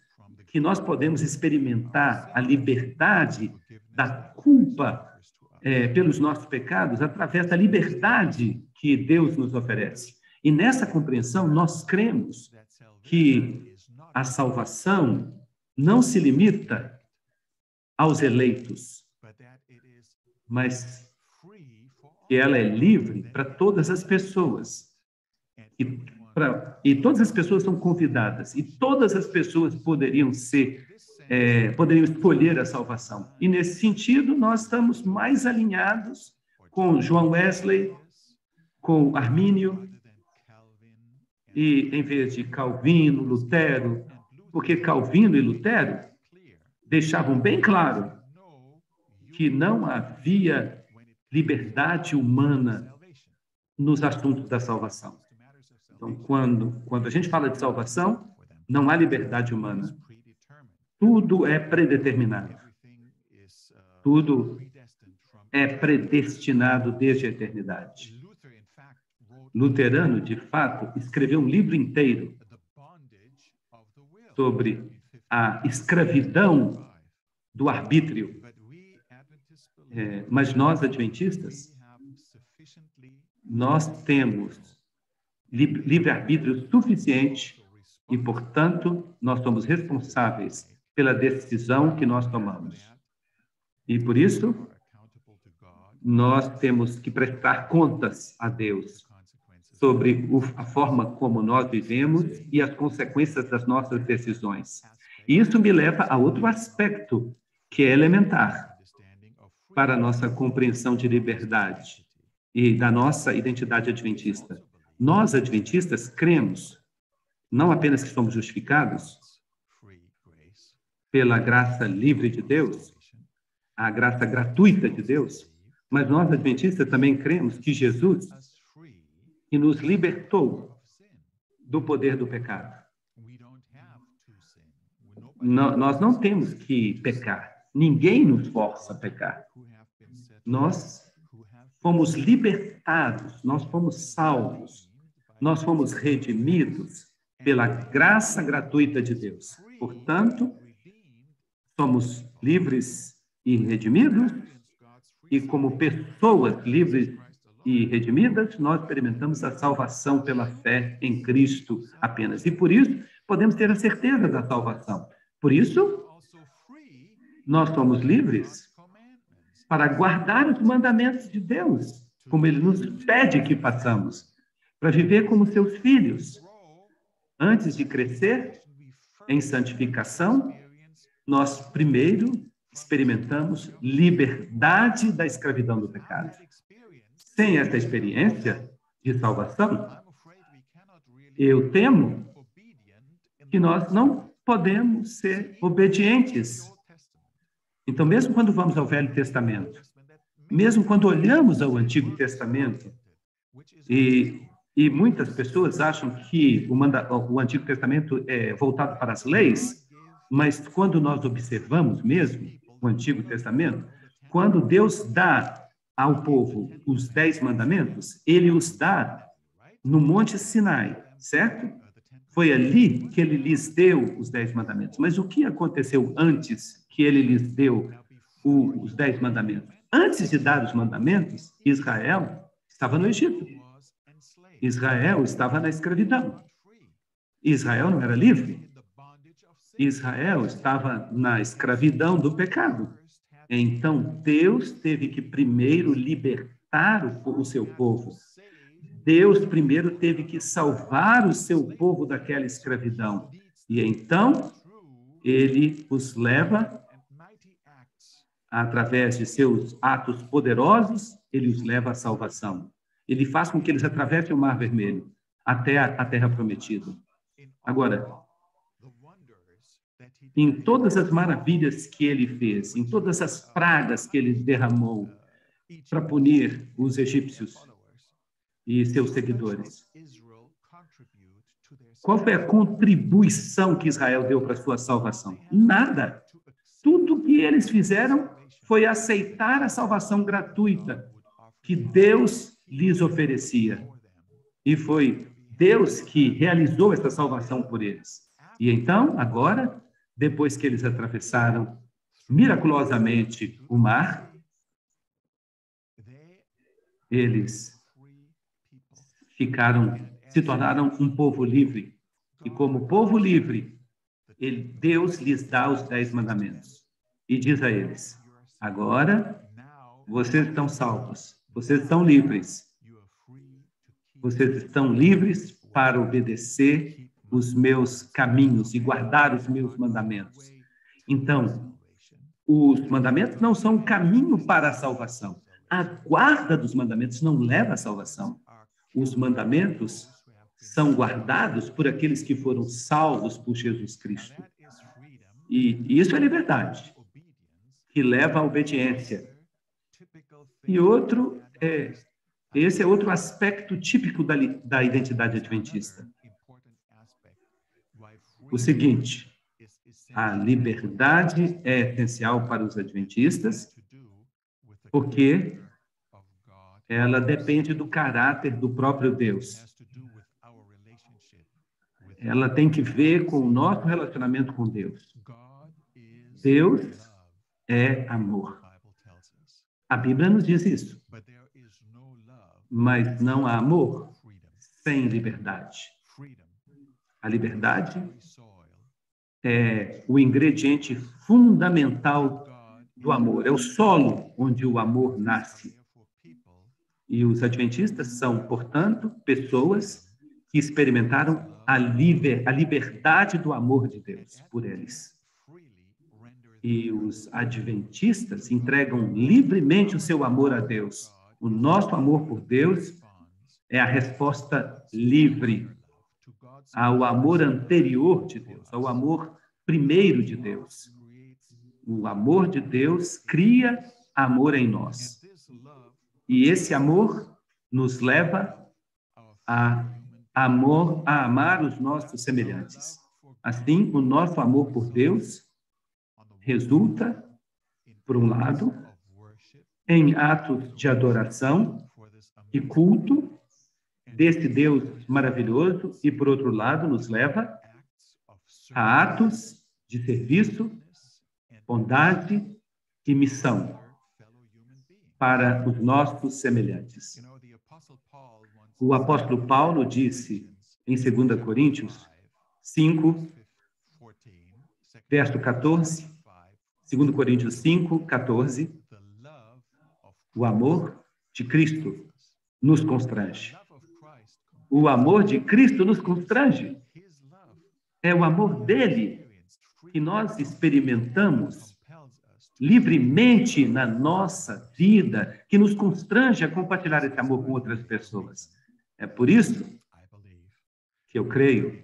que nós podemos experimentar a liberdade da culpa pelos nossos pecados através da liberdade que Deus nos oferece. E nessa compreensão, nós cremos que a salvação não se limita aos eleitos, mas que ela é livre para todas as pessoas. E todas as pessoas são convidadas, e todas as pessoas poderiam escolher a salvação. E, nesse sentido, nós estamos mais alinhados com João Wesley, com Armínio, e em vez de Calvino, Lutero, porque Calvino e Lutero deixavam bem claro que não havia liberdade humana nos assuntos da salvação. Então, quando a gente fala de salvação, não há liberdade humana. Tudo é predeterminado. Tudo é predestinado desde a eternidade. Luterano, de fato, escreveu um livro inteiro sobre a escravidão do arbítrio. Mas nós, adventistas, nós temos livre-arbítrio suficiente e, portanto, nós somos responsáveis pela decisão que nós tomamos. E, por isso, nós temos que prestar contas a Deus sobre a forma como nós vivemos e as consequências das nossas decisões. E isso me leva a outro aspecto que é elementar para a nossa compreensão de liberdade e da nossa identidade adventista. Nós, adventistas, cremos não apenas que somos justificados pela graça livre de Deus, a graça gratuita de Deus, mas nós, adventistas, também cremos que Jesus que nos libertou do poder do pecado. Nós não temos que pecar. Ninguém nos força a pecar. Nós fomos libertados, nós fomos salvos, nós fomos redimidos pela graça gratuita de Deus. Portanto, somos livres e redimidos, e como pessoas livres e redimidas, nós experimentamos a salvação pela fé em Cristo apenas. E por isso, podemos ter a certeza da salvação. Por isso, nós somos livres para guardar os mandamentos de Deus, como Ele nos pede que façamos, para viver como seus filhos. Antes de crescer em santificação, nós primeiro experimentamos liberdade da escravidão do pecado. Sem essa experiência de salvação, Eu temo que nós não podemos ser obedientes. Então, mesmo quando vamos ao Velho Testamento, mesmo quando olhamos ao Antigo Testamento, e muitas pessoas acham que o Antigo Testamento é voltado para as leis, mas quando nós observamos mesmo o Antigo Testamento, quando Deus dá ao povo os 10 mandamentos, ele os dá no Monte Sinai, certo? Foi ali que ele lhes deu os 10 mandamentos. Mas o que aconteceu antes que ele lhes deu os 10 mandamentos? Antes de dar os mandamentos, Israel estava no Egito. Israel estava na escravidão. Israel não era livre. Israel estava na escravidão do pecado. Então, Deus teve que primeiro libertar o seu povo. Deus primeiro teve que salvar o seu povo daquela escravidão. E então, ele os leva, através de seus atos poderosos, ele os leva à salvação. Ele faz com que eles atravessem o Mar Vermelho até a Terra Prometida. Agora, em todas as maravilhas que ele fez, em todas as pragas que ele derramou para punir os egípcios e seus seguidores, qual foi a contribuição que Israel deu para a sua salvação? Nada. Tudo que eles fizeram foi aceitar a salvação gratuita que Deus lhes oferecia. E foi Deus que realizou essa salvação por eles. E então, agora, depois que eles atravessaram miraculosamente o mar, eles se tornaram um povo livre. E como povo livre, Deus lhes dá os 10 mandamentos. E diz a eles: agora vocês estão salvos, vocês estão livres. Vocês estão livres para obedecer os meus caminhos e guardar os meus mandamentos. Então, os mandamentos não são o caminho para a salvação. A guarda dos mandamentos não leva à salvação. Os mandamentos são guardados por aqueles que foram salvos por Jesus Cristo. E isso é liberdade, que leva à obediência. E esse é outro aspecto típico da identidade adventista. O seguinte: a liberdade é essencial para os adventistas, porque ela depende do caráter do próprio Deus. Ela tem que ver com o nosso relacionamento com Deus. Deus é amor. A Bíblia nos diz isso. Mas não há amor sem liberdade. A liberdade é o ingrediente fundamental do amor. É o solo onde o amor nasce. E os adventistas são, portanto, pessoas que experimentaram a liberdade do amor de Deus por eles. E os adventistas entregam livremente o seu amor a Deus. O nosso amor por Deus é a resposta livre ao amor anterior de Deus, ao amor primeiro de Deus. O amor de Deus cria amor em nós. E esse amor nos leva a amar os nossos semelhantes. Assim, o nosso amor por Deus resulta, por um lado, em atos de adoração e culto desse Deus maravilhoso e, por outro lado, nos leva a atos de serviço, bondade e missão para os nossos semelhantes. O apóstolo Paulo disse em 2 Coríntios 5, verso 14, 2 Coríntios 5, 14, o amor de Cristo nos constrange. O amor de Cristo nos constrange. É o amor dele que nós experimentamos livremente na nossa vida, que nos constrange a compartilhar esse amor com outras pessoas. É por isso que eu creio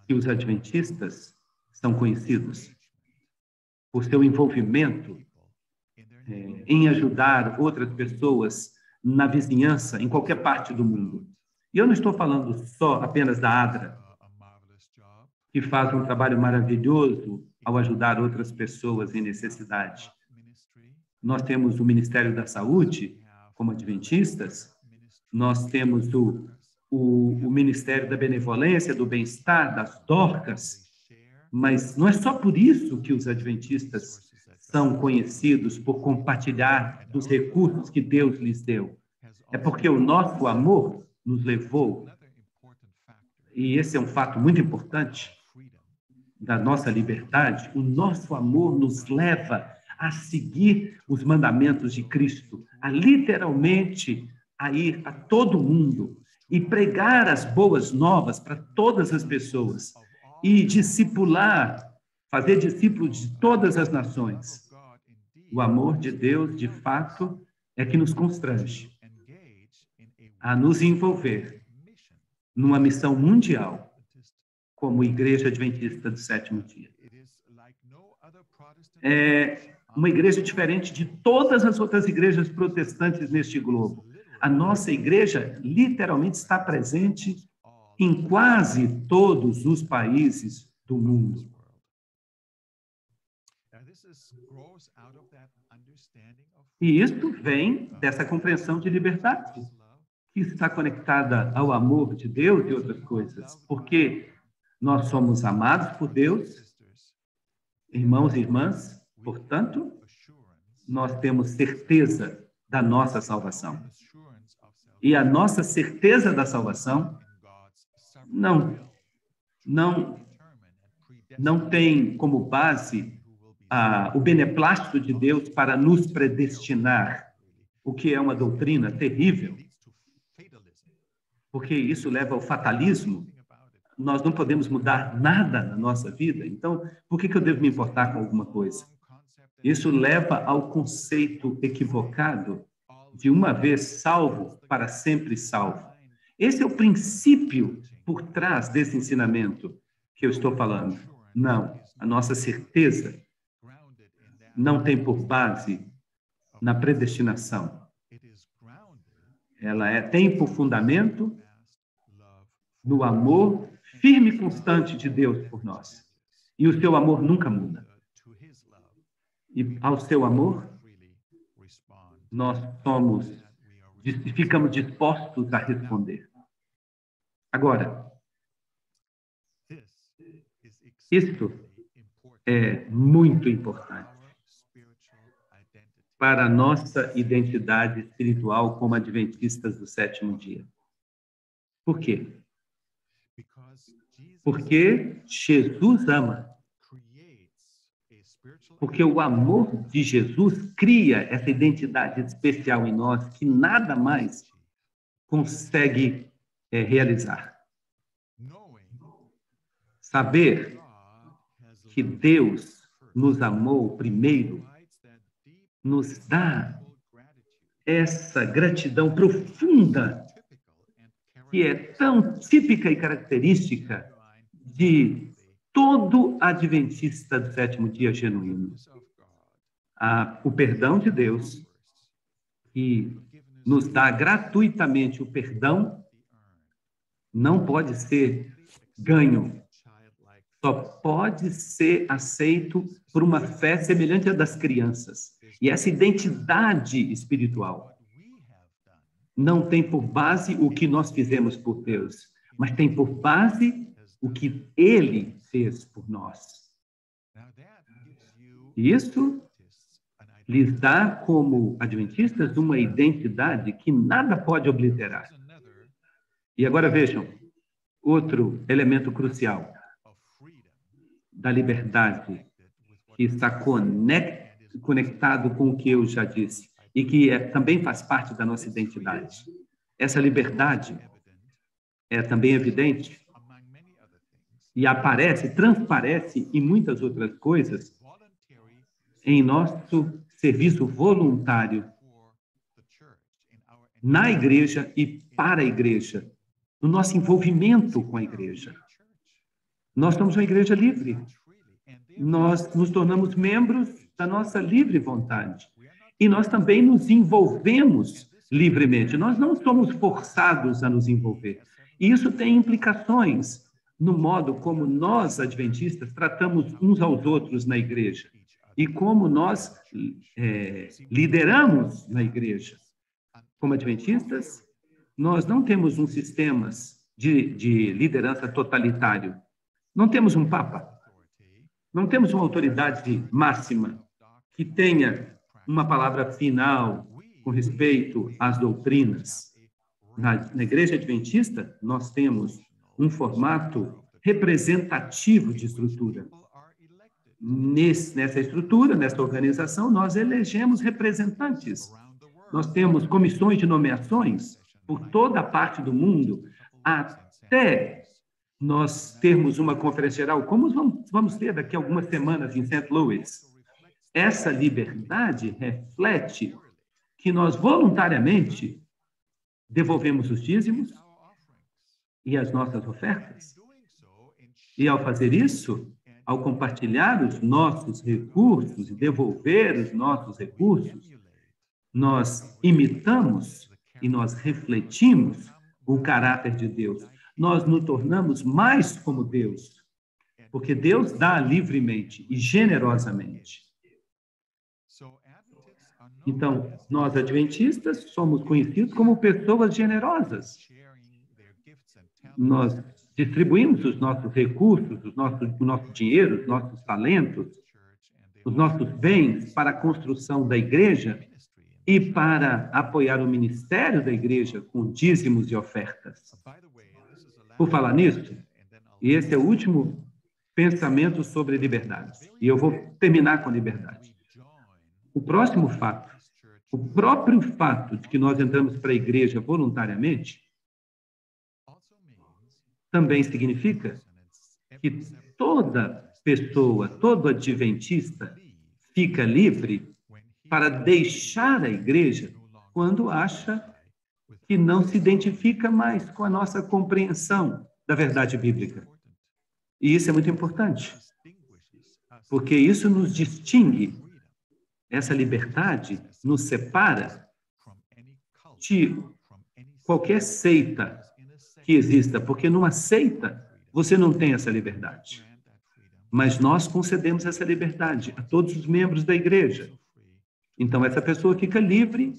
que os adventistas são conhecidos por seu envolvimento em ajudar outras pessoas na vizinhança, em qualquer parte do mundo. E eu não estou falando só apenas da ADRA, que faz um trabalho maravilhoso ao ajudar outras pessoas em necessidade. Nós temos o Ministério da Saúde, como adventistas, nós temos o Ministério da Benevolência, do Bem-Estar, das Dorcas, mas não é só por isso que os adventistas são conhecidos por compartilhar dos recursos que Deus lhes deu. É porque o nosso amor nos levou, e esse é um fato muito importante da nossa liberdade, o nosso amor nos leva a seguir os mandamentos de Cristo, a literalmente a ir a todo mundo e pregar as boas novas para todas as pessoas e discipular, fazer discípulos de todas as nações. O amor de Deus, de fato, é que nos constrange a nos envolver numa missão mundial como Igreja Adventista do Sétimo Dia. É uma igreja diferente de todas as outras igrejas protestantes neste globo. A nossa igreja literalmente está presente em quase todos os países do mundo. E isso vem dessa compreensão de liberdade, que está conectada ao amor de Deus e outras coisas, porque nós somos amados por Deus, irmãos e irmãs, portanto, nós temos certeza da nossa salvação. E a nossa certeza da salvação não tem como base o beneplácito de Deus para nos predestinar, o que é uma doutrina terrível, porque isso leva ao fatalismo. Nós não podemos mudar nada na nossa vida, então, por que eu devo me importar com alguma coisa? Isso leva ao conceito equivocado de uma vez salvo, para sempre salvo. Esse é o princípio por trás desse ensinamento que eu estou falando. Não, a nossa certeza não tem por base na predestinação. Ela tem por fundamento no amor firme e constante de Deus por nós. E o seu amor nunca muda. E ao seu amor, nós ficamos dispostos a responder. Agora, isto é muito importante para a nossa identidade espiritual como adventistas do sétimo dia. Por quê? Porque Jesus ama. Porque o amor de Jesus cria essa identidade especial em nós que nada mais consegue realizar. Saber que Deus nos amou primeiro nos dá essa gratidão profunda que é tão típica e característica de todo adventista do sétimo dia genuíno. O perdão de Deus, que nos dá gratuitamente o perdão, não pode ser ganho. Só pode ser aceito por uma fé semelhante à das crianças. E essa identidade espiritual não tem por base o que nós fizemos por Deus, mas tem por base o que Ele fez por nós. Isso lhes dá, como adventistas, uma identidade que nada pode obliterar. E agora vejam, outro elemento crucial da liberdade que está conectado com o que eu já disse e que também faz parte da nossa identidade. Essa liberdade é também evidente e transparece em muitas outras coisas em nosso serviço voluntário na igreja e para a igreja, no nosso envolvimento com a igreja. Nós somos uma igreja livre. Nós nos tornamos membros da nossa livre vontade. E nós também nos envolvemos livremente. Nós não somos forçados a nos envolver. E isso tem implicações no modo como nós, adventistas, tratamos uns aos outros na igreja e como nós lideramos na igreja. Como adventistas, nós não temos um sistema de liderança totalitário. Não temos um papa. Não temos uma autoridade máxima que tenha uma palavra final com respeito às doutrinas. Na igreja adventista, nós temos um formato representativo de estrutura. Nessa estrutura, nessa organização, nós elegemos representantes. Nós temos comissões de nomeações por toda a parte do mundo, até nós termos uma conferência geral, como vamos ter daqui a algumas semanas em St. Louis. Essa liberdade reflete que nós voluntariamente devolvemos os dízimos e as nossas ofertas. E ao fazer isso, ao compartilhar os nossos recursos e devolver os nossos recursos, nós imitamos e nós refletimos o caráter de Deus. Nós nos tornamos mais como Deus, porque Deus dá livremente e generosamente. Então, nós adventistas somos conhecidos como pessoas generosas. Nós distribuímos os nossos recursos, o nosso dinheiro, os nossos talentos, os nossos bens para a construção da igreja e para apoiar o ministério da igreja com dízimos e ofertas. Por falar nisso, e esse é o último pensamento sobre liberdade, e eu vou terminar com liberdade. O próximo fato, o próprio fato de que nós entramos para a igreja voluntariamente, também significa que toda pessoa, todo adventista fica livre para deixar a igreja quando acha que não se identifica mais com a nossa compreensão da verdade bíblica. E isso é muito importante, porque isso nos distingue. Essa liberdade nos separa de qualquer seita que exista, porque numa seita você não tem essa liberdade. Mas nós concedemos essa liberdade a todos os membros da igreja. Então, essa pessoa fica livre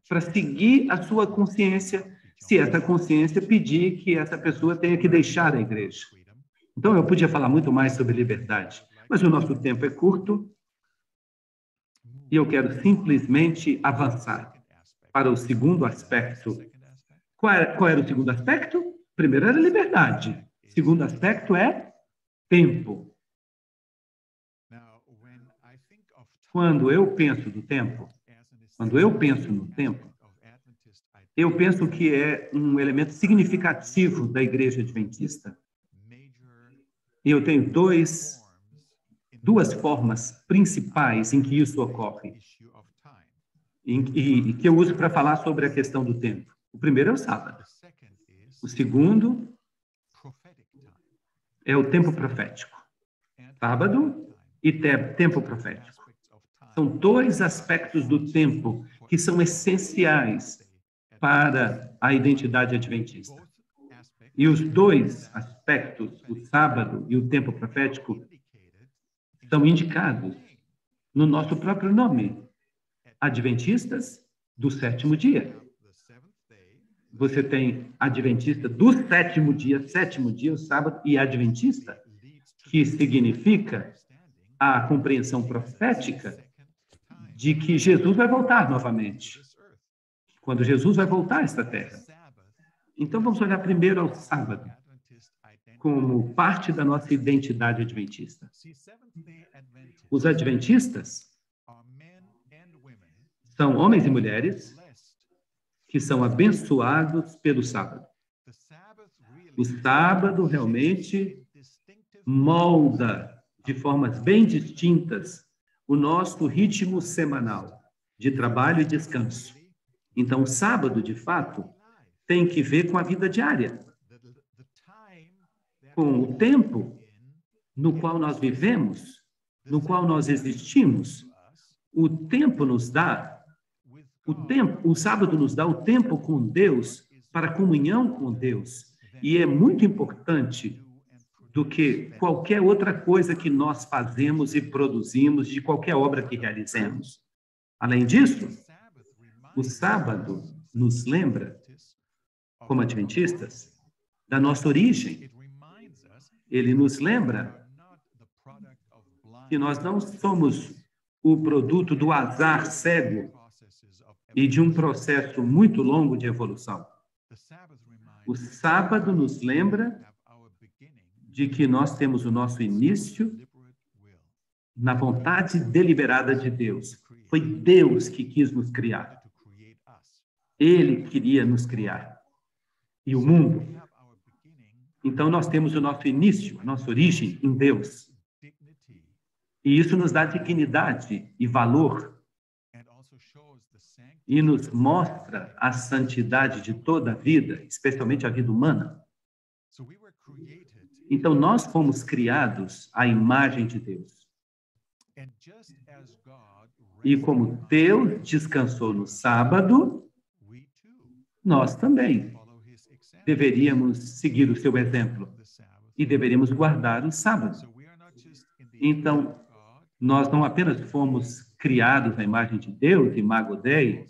para seguir a sua consciência, se essa consciência pedir que essa pessoa tenha que deixar a igreja. Então, eu podia falar muito mais sobre liberdade, mas o nosso tempo é curto e eu quero simplesmente avançar para o segundo aspecto. Qual era o segundo aspecto? Primeiro era liberdade. O segundo aspecto é tempo. Quando eu penso no tempo, eu penso que é um elemento significativo da igreja adventista. E eu tenho duas formas principais em que isso ocorre, e que eu uso para falar sobre a questão do tempo. O primeiro é o sábado. O segundo é o tempo profético. Sábado e tempo profético. São dois aspectos do tempo que são essenciais para a identidade adventista. E os dois aspectos, o sábado e o tempo profético, estão indicados no nosso próprio nome, adventistas do sétimo dia. Você tem adventista do sétimo dia, o sábado, e adventista, que significa a compreensão profética de que Jesus vai voltar novamente, quando Jesus vai voltar a esta terra. Então, vamos olhar primeiro ao sábado, como parte da nossa identidade adventista. Os adventistas são homens e mulheres que são abençoados pelo sábado. O sábado realmente molda de formas bem distintas o nosso ritmo semanal de trabalho e descanso. Então, o sábado, de fato, tem que ver com a vida diária. com o tempo no qual nós vivemos, no qual nós existimos. O tempo nos dá, o sábado nos dá o tempo com Deus para comunhão com Deus. E é muito importante do que qualquer outra coisa que nós fazemos e produzimos, de qualquer obra que realizemos. Além disso, o sábado nos lembra, como adventistas, da nossa origem. Ele nos lembra que nós não somos o produto do azar cego e de um processo muito longo de evolução. O sábado nos lembra de que nós temos o nosso início na vontade deliberada de Deus. Foi Deus que quis nos criar. Ele queria nos criar. E o mundo. Então, nós temos o nosso início, a nossa origem em Deus. E isso nos dá dignidade e valor. E nos mostra a santidade de toda a vida, especialmente a vida humana. Então, nós fomos criados à imagem de Deus. E como Deus descansou no sábado, nós também deveríamos seguir o seu exemplo e deveríamos guardar o sábado. Então, nós não apenas fomos criados à imagem de Deus, imago Dei,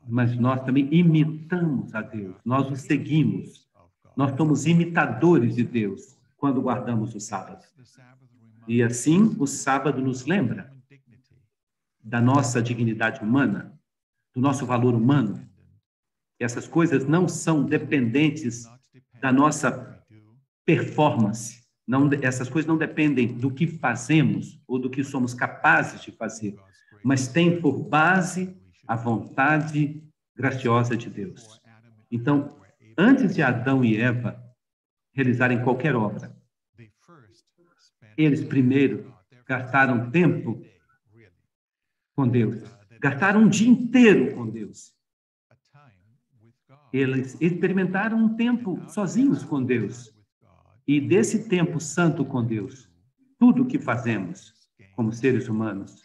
mas nós também imitamos a Deus, nós o seguimos. Nós somos imitadores de Deus quando guardamos o sábado. E assim, o sábado nos lembra da nossa dignidade humana, do nosso valor humano. E essas coisas não são dependentes da nossa performance. Essas coisas não dependem do que fazemos ou do que somos capazes de fazer, mas têm por base a vontade graciosa de Deus. Então, antes de Adão e Eva realizarem qualquer obra, eles primeiro gastaram tempo com Deus, gastaram um dia inteiro com Deus. Eles experimentaram um tempo sozinhos com Deus. E desse tempo santo com Deus, tudo o que fazemos como seres humanos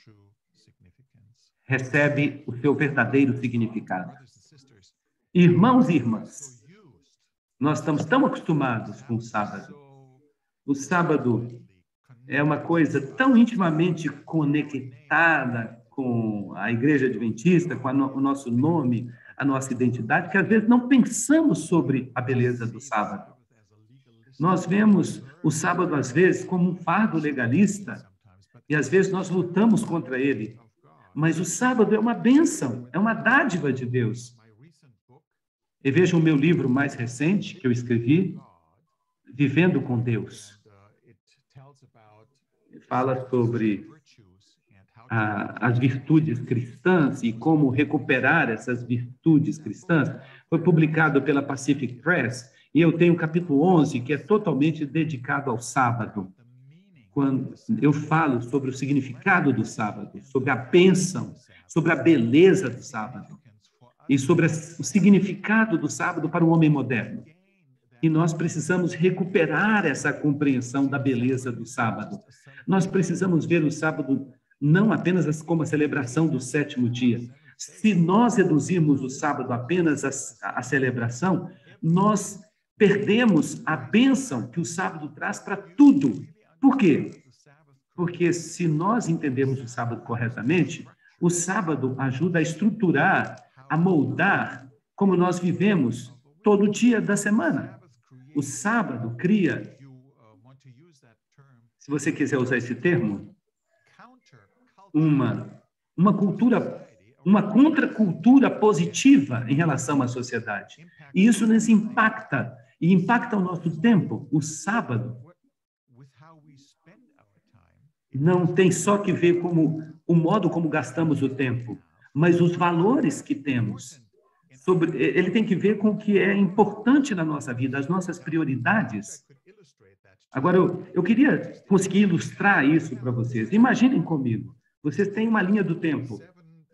recebe o seu verdadeiro significado. Irmãos e irmãs, nós estamos tão acostumados com o sábado. O sábado é uma coisa tão intimamente conectada com a Igreja Adventista, com o nosso nome, a nossa identidade, que às vezes não pensamos sobre a beleza do sábado. Nós vemos o sábado, às vezes, como um fardo legalista, e às vezes nós lutamos contra ele. Mas o sábado é uma bênção, é uma dádiva de Deus. E veja o meu livro mais recente, que eu escrevi, Vivendo com Deus. Fala sobre as virtudes cristãs e como recuperar essas virtudes cristãs. Foi publicado pela Pacific Press, e eu tenho o capítulo 11, que é totalmente dedicado ao sábado. Quando eu falo sobre o significado do sábado, sobre a bênção, sobre a beleza do sábado, e sobre o significado do sábado para o homem moderno. E nós precisamos recuperar essa compreensão da beleza do sábado. Nós precisamos ver o sábado não apenas como a celebração do sétimo dia. Se nós reduzirmos o sábado apenas à celebração, nós perdemos a bênção que o sábado traz para tudo. Por quê? Porque se nós entendermos o sábado corretamente, o sábado ajuda a estruturar, a moldar como nós vivemos todo dia da semana. O sábado cria, se você quiser usar esse termo, uma cultura, uma contracultura positiva em relação à sociedade. E isso nos impacta, e impacta o nosso tempo. O sábado não tem só que ver com o modo como gastamos o tempo, mas os valores que temos. Ele tem que ver com o que é importante na nossa vida, as nossas prioridades. Agora, eu queria conseguir ilustrar isso para vocês. Imaginem comigo, vocês têm uma linha do tempo,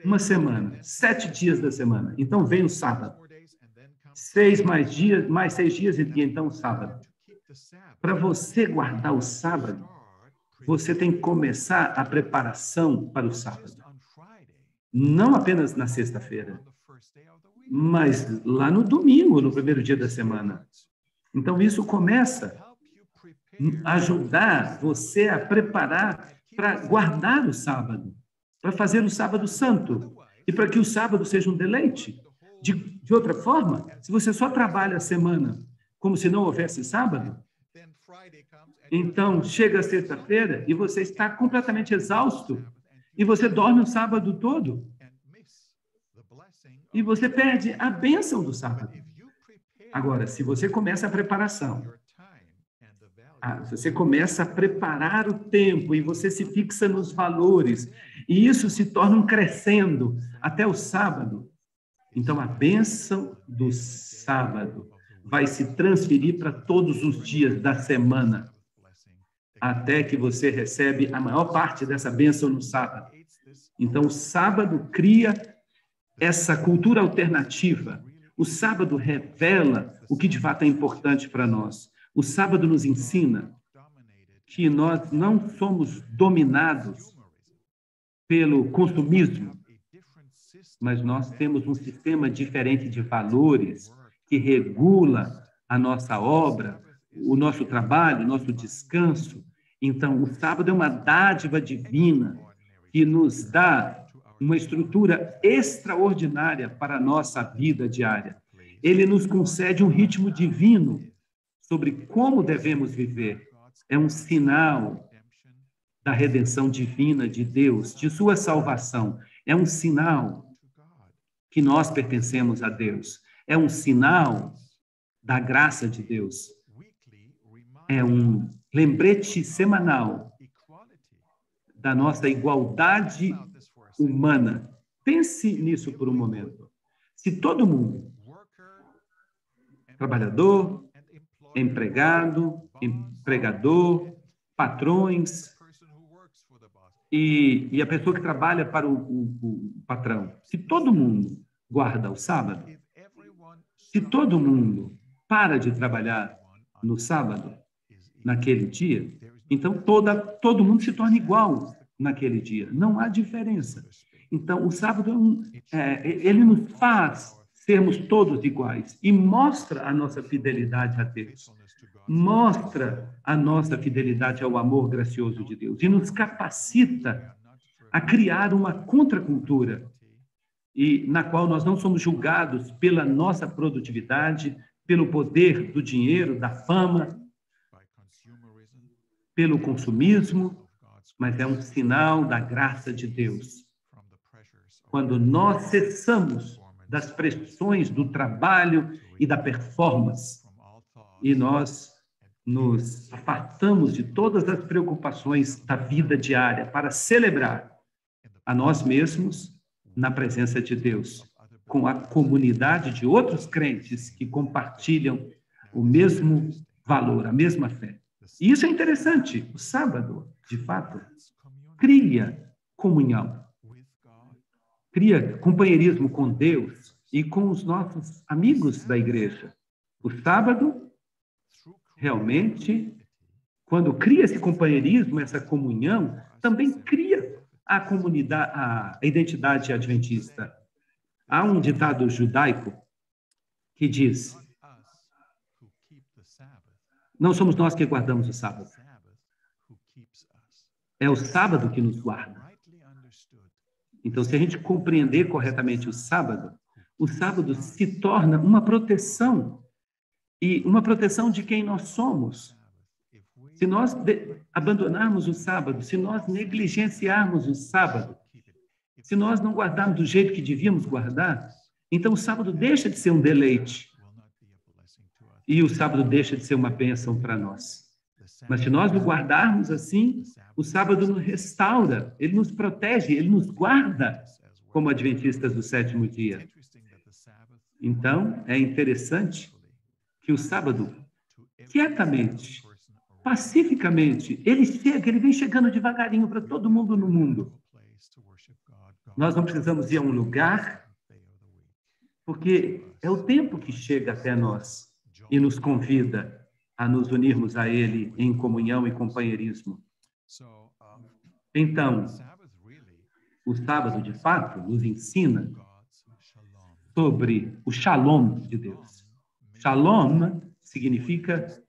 uma semana, 7 dias da semana. Então, vem o sábado. 6 mais 6 dias, e então o sábado. Para você guardar o sábado, você tem que começar a preparação para o sábado. Não apenas na sexta-feira, mas lá no domingo, no primeiro dia da semana. Então, isso começa a ajudar você a preparar para guardar o sábado, para fazer o sábado santo, e para que o sábado seja um deleite. De outra forma, se você só trabalha a semana como se não houvesse sábado, então chega a sexta-feira e você está completamente exausto, e você dorme o sábado todo, e você perde a bênção do sábado. Agora, se você começa a preparação, você começa a preparar o tempo e você se fixa nos valores, e isso se torna um crescendo até o sábado. Então, a bênção do sábado vai se transferir para todos os dias da semana, até que você recebe a maior parte dessa bênção no sábado. Então, o sábado cria essa cultura alternativa. O sábado revela o que de fato é importante para nós. O sábado nos ensina que nós não somos dominados pelo consumismo, mas nós temos um sistema diferente de valores que regula a nossa obra, o nosso trabalho, o nosso descanso. Então, o sábado é uma dádiva divina que nos dá uma estrutura extraordinária para a nossa vida diária. Ele nos concede um ritmo divino sobre como devemos viver. É um sinal da redenção divina de Deus, de sua salvação. É um sinal que nós pertencemos a Deus. É um sinal da graça de Deus. É um lembrete semanal da nossa igualdade humana. Pense nisso por um momento. Se todo mundo, trabalhador, empregado, empregador, patrões e a pessoa que trabalha para o patrão, se todo mundo guarda o sábado, se todo mundo para de trabalhar no sábado, naquele dia, então todo mundo se torna igual naquele dia. Não há diferença. Então, o sábado ele nos faz sermos todos iguais e mostra a nossa fidelidade a Deus. Mostra a nossa fidelidade ao amor gracioso de Deus e nos capacita a criar uma contracultura e na qual nós não somos julgados pela nossa produtividade, pelo poder do dinheiro, da fama, pelo consumismo, mas é um sinal da graça de Deus. Quando nós cessamos das pressões do trabalho e da performance, e nós nos afastamos de todas as preocupações da vida diária para celebrar a nós mesmos na presença de Deus, com a comunidade de outros crentes que compartilham o mesmo valor, a mesma fé. E isso é interessante. O sábado, de fato, cria comunhão, cria companheirismo com Deus e com os nossos amigos da igreja. O sábado, realmente, quando cria esse companheirismo, essa comunhão, também cria a comunidade, a identidade adventista. Há um ditado judaico que diz: não somos nós que guardamos o sábado, é o sábado que nos guarda. Então, se a gente compreender corretamente o sábado se torna uma proteção, e uma proteção de quem nós somos. Se nós abandonarmos o sábado, se nós negligenciarmos o sábado, se nós não guardarmos do jeito que devíamos guardar, então o sábado deixa de ser um deleite. E o sábado deixa de ser uma bênção para nós. Mas se nós o guardarmos assim, o sábado nos restaura, ele nos protege, ele nos guarda como adventistas do sétimo dia. Então, é interessante que o sábado, quietamente, pacificamente, ele vem chegando devagarinho para todo mundo no mundo. Nós não precisamos ir a um lugar, porque é o tempo que chega até nós e nos convida. a nos unirmos a Ele em comunhão e companheirismo. Então, o sábado, de fato, nos ensina sobre o shalom de Deus. Shalom significa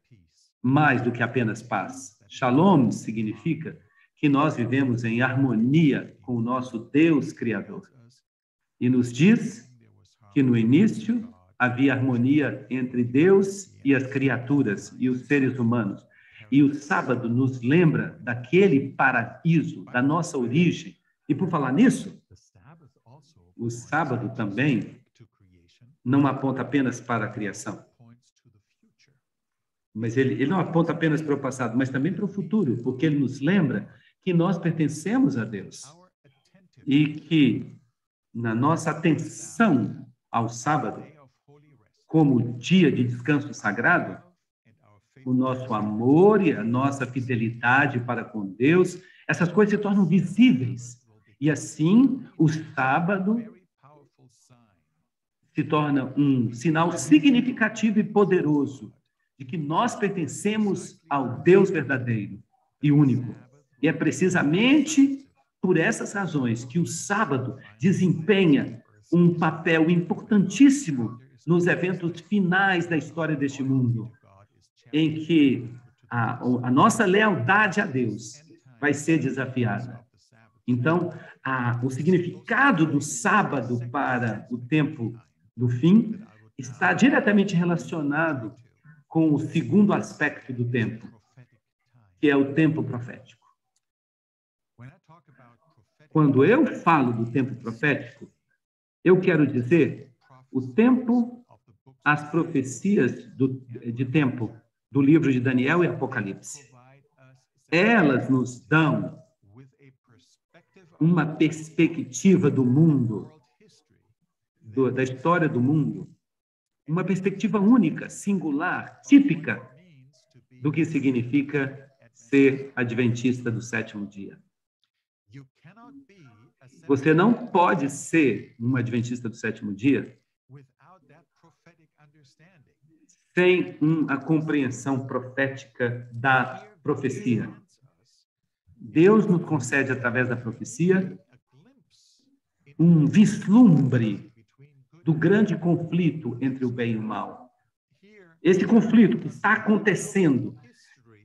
mais do que apenas paz. Shalom significa que nós vivemos em harmonia com o nosso Deus Criador. E nos diz que no início havia harmonia entre Deus e as criaturas e os seres humanos. E o sábado nos lembra daquele paraíso, da nossa origem. E por falar nisso, o sábado também não aponta apenas para a criação. Mas ele não aponta apenas para o passado, mas também para o futuro, porque ele nos lembra que nós pertencemos a Deus. E que, na nossa atenção ao sábado, como dia de descanso sagrado, o nosso amor e a nossa fidelidade para com Deus, essas coisas se tornam visíveis. E assim, o sábado se torna um sinal significativo e poderoso de que nós pertencemos ao Deus verdadeiro e único. E é precisamente por essas razões que o sábado desempenha um papel importantíssimo nos eventos finais da história deste mundo, em que a nossa lealdade a Deus vai ser desafiada. Então, o significado do sábado para o tempo do fim está diretamente relacionado com o segundo aspecto do tempo, que é o tempo profético. Quando eu falo do tempo profético, eu quero dizer o tempo, as profecias de tempo do livro de Daniel e Apocalipse. Elas nos dão uma perspectiva do mundo, da história do mundo, uma perspectiva única, singular, típica do que significa ser adventista do sétimo dia. Você não pode ser um adventista do sétimo dia sem a compreensão profética da profecia. Deus nos concede, através da profecia, um vislumbre do grande conflito entre o bem e o mal. Esse conflito que está acontecendo,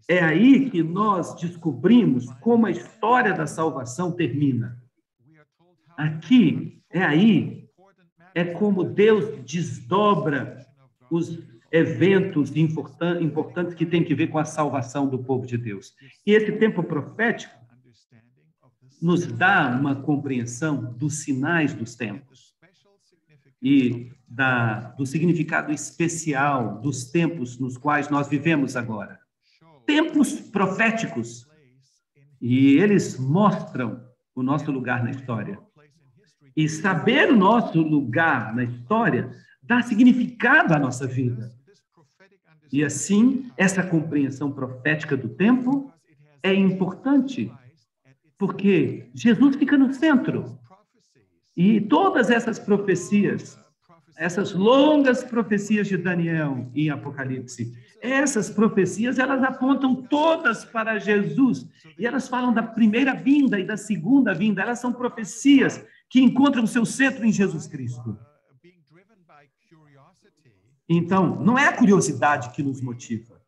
é aí que nós descobrimos como a história da salvação termina. Aqui, é como Deus desdobra os eventos importantes que têm que ver com a salvação do povo de Deus. E esse tempo profético nos dá uma compreensão dos sinais dos tempos e do significado especial dos tempos nos quais nós vivemos agora. Tempos proféticos, e eles mostram o nosso lugar na história. E saber o nosso lugar na história dá significado à nossa vida. E assim, essa compreensão profética do tempo é importante, porque Jesus fica no centro. E todas essas profecias, essas longas profecias de Daniel e Apocalipse, essas profecias, elas apontam todas para Jesus. E elas falam da primeira vinda e da segunda vinda. Elas são profecias que encontram seu centro em Jesus Cristo. Então, não é a curiosidade que nos motiva.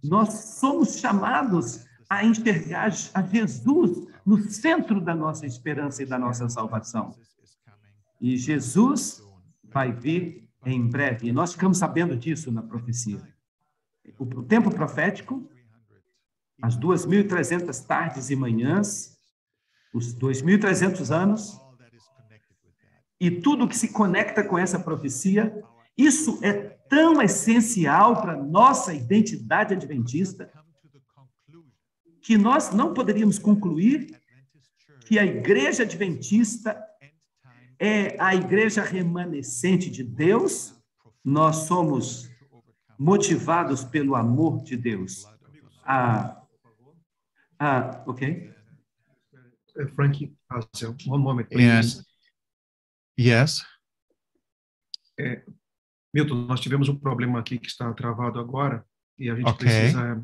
Nós somos chamados a enxergar a Jesus no centro da nossa esperança e da nossa salvação. E Jesus vai vir em breve. E nós ficamos sabendo disso na profecia. O tempo profético, as 2.300 tardes e manhãs, os 2.300 anos, e tudo que se conecta com essa profecia, isso é tão essencial para a nossa identidade adventista, que nós não poderíamos concluir que a igreja adventista é a igreja remanescente de Deus. Nós somos motivados pelo amor de Deus. Ok. Frank, one moment, please. Yes. Milton, nós tivemos um problema aqui que está travado agora e a gente Okay. precisa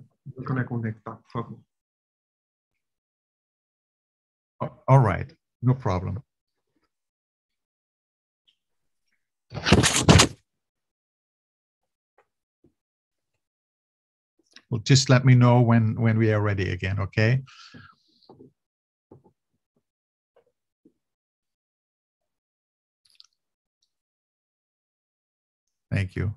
conectar, por favor. All right, no problem. Well, just let me know when we are ready again, okay? Thank you.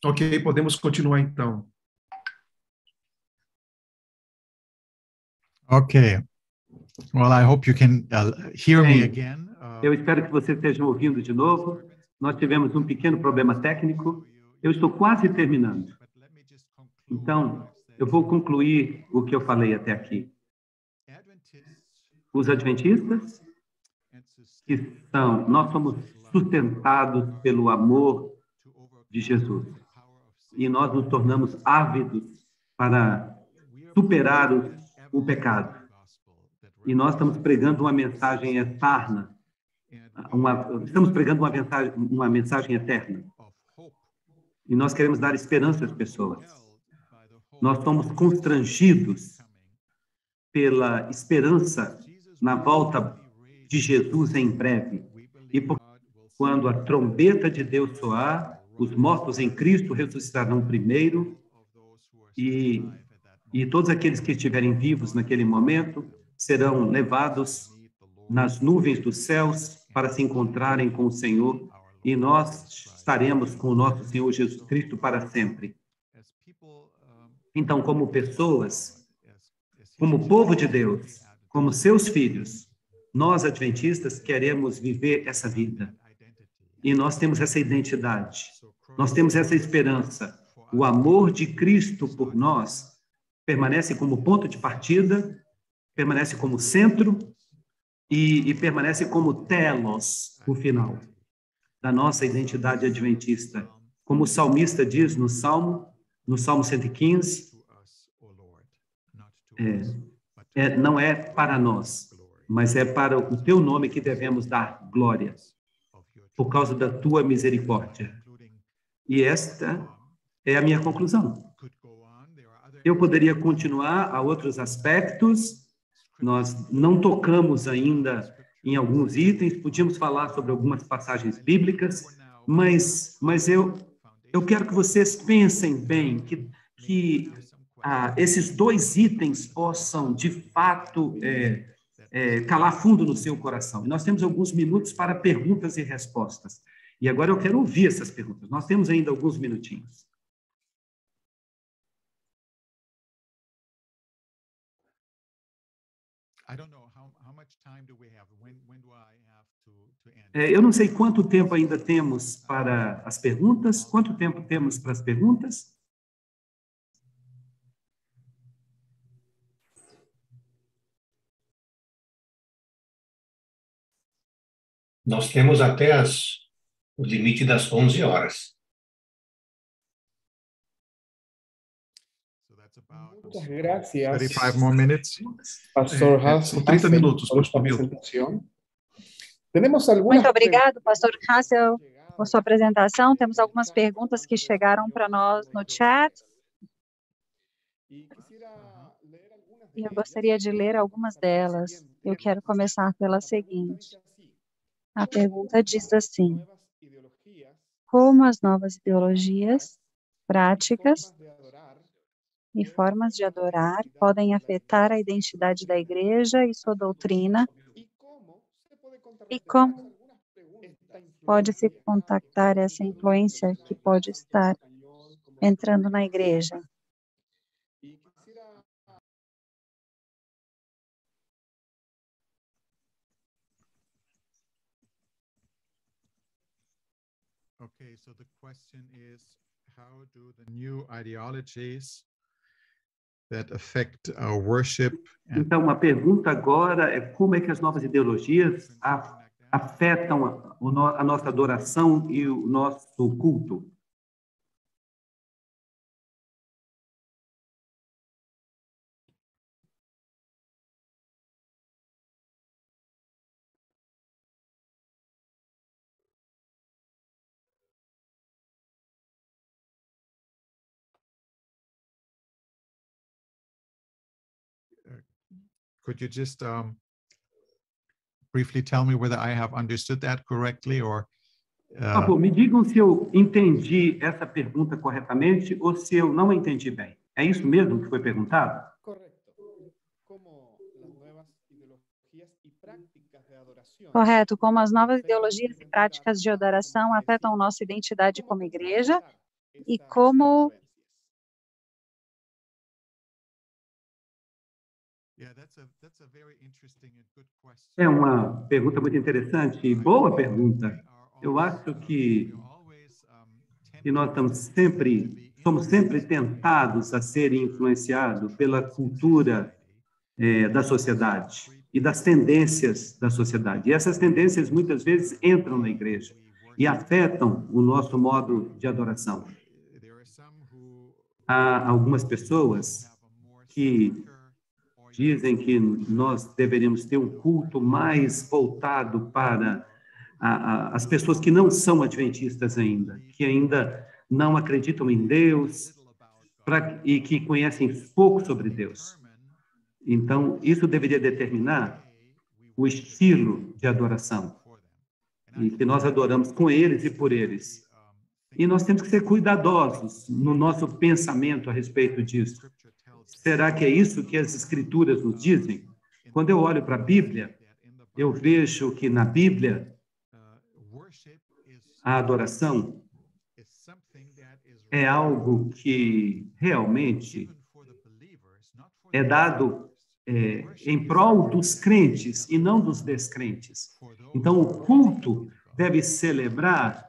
Ok, podemos continuar então. Okay. Well, I hope you can hear me Bem, again. eu espero que vocês estejam ouvindo de novo. Nós tivemos um pequeno problema técnico. Eu estou quase terminando. Então, eu vou concluir o que eu falei até aqui. Os adventistas, nós somos sustentados pelo amor de Jesus. E nós nos tornamos ávidos para superar o pecado. E nós estamos pregando uma mensagem eterna. Estamos pregando uma mensagem eterna. E nós queremos dar esperança às pessoas. Nós somos constrangidos pela esperança na volta de Jesus em breve. E quando a trombeta de Deus soar, os mortos em Cristo ressuscitarão primeiro e todos aqueles que estiverem vivos naquele momento serão levados nas nuvens dos céus para se encontrarem com o Senhor e nós estaremos com o nosso Senhor Jesus Cristo para sempre. Então, como pessoas, como povo de Deus, como seus filhos, nós, adventistas, queremos viver essa vida. E nós temos essa identidade, nós temos essa esperança. O amor de Cristo por nós permanece como ponto de partida, permanece como centro e permanece como telos, o final da nossa identidade adventista. Como o salmista diz no Salmo 115, não é para nós, mas é para o teu nome que devemos dar glória, por causa da tua misericórdia. E esta é a minha conclusão. Eu poderia continuar a outros aspectos, nós não tocamos ainda em alguns itens, podíamos falar sobre algumas passagens bíblicas, mas eu quero que vocês pensem bem que esses dois itens possam, de fato, calar fundo no seu coração. E nós temos alguns minutos para perguntas e respostas. E agora eu quero ouvir essas perguntas. Nós temos ainda alguns minutinhos. Eu não sei quanto tempo ainda temos para as perguntas. Quanto tempo temos para as perguntas? Nós temos até as o limite das 11 horas. Muchas gracias, 35 more minutes. Pastor Hassel, são 30 minutos, por esta Pastor Milton. presentación. Tenemos algunas Muito obrigado, pastor Hassel, por sua apresentação. Temos algumas perguntas que chegaram para nós no chat. E eu gostaria de ler algumas delas. Eu quero começar pela seguinte. A pergunta diz assim: como as novas ideologias, práticas e formas de adorar podem afetar a identidade da igreja e sua doutrina, e como pode-se contactar essa influência que pode estar entrando na igreja? Okay, so the question is, how do the new ideologies that affect our worship? Então, a pergunta agora é como é que as novas ideologias afetam a nossa adoração e o nosso culto? Could you just briefly tell me whether I have understood that correctly, or Por favor, me digam se eu entendi essa pergunta corretamente ou se eu não entendi bem. É isso mesmo que foi perguntado? Correto. Como as novas ideologias e práticas de adoração afetam nossa identidade como igreja e como... É uma pergunta muito interessante e boa pergunta. Eu acho que nós somos sempre tentados a ser influenciados pela cultura da sociedade e das tendências da sociedade. E essas tendências muitas vezes entram na igreja e afetam o nosso modo de adoração. Há algumas pessoas que dizem que nós deveríamos ter um culto mais voltado para as pessoas que não são adventistas ainda, que ainda não acreditam em Deus e que conhecem pouco sobre Deus. Então, isso deveria determinar o estilo de adoração, e que nós adoramos com eles e por eles. E nós temos que ser cuidadosos no nosso pensamento a respeito disso. Será que é isso que as Escrituras nos dizem? Quando eu olho para a Bíblia, eu vejo que na Bíblia a adoração é algo que realmente é dado em prol dos crentes e não dos descrentes. Então, o culto deve celebrar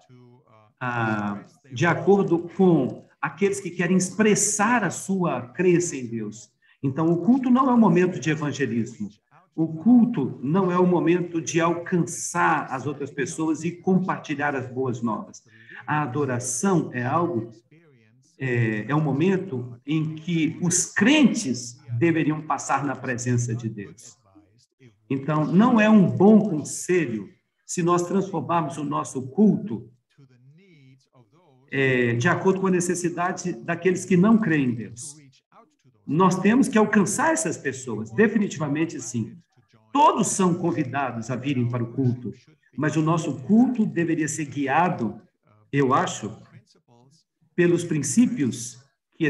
de acordo com aqueles que querem expressar a sua crença em Deus. Então, o culto não é um momento de evangelismo. O culto não é um momento de alcançar as outras pessoas e compartilhar as boas novas. A adoração é um momento em que os crentes deveriam passar na presença de Deus. Então, não é um bom conselho se nós transformarmos o nosso culto de acordo com a necessidade daqueles que não creem em Deus. Nós temos que alcançar essas pessoas, definitivamente sim. Todos são convidados a virem para o culto, mas o nosso culto deveria ser guiado, eu acho, pelos princípios que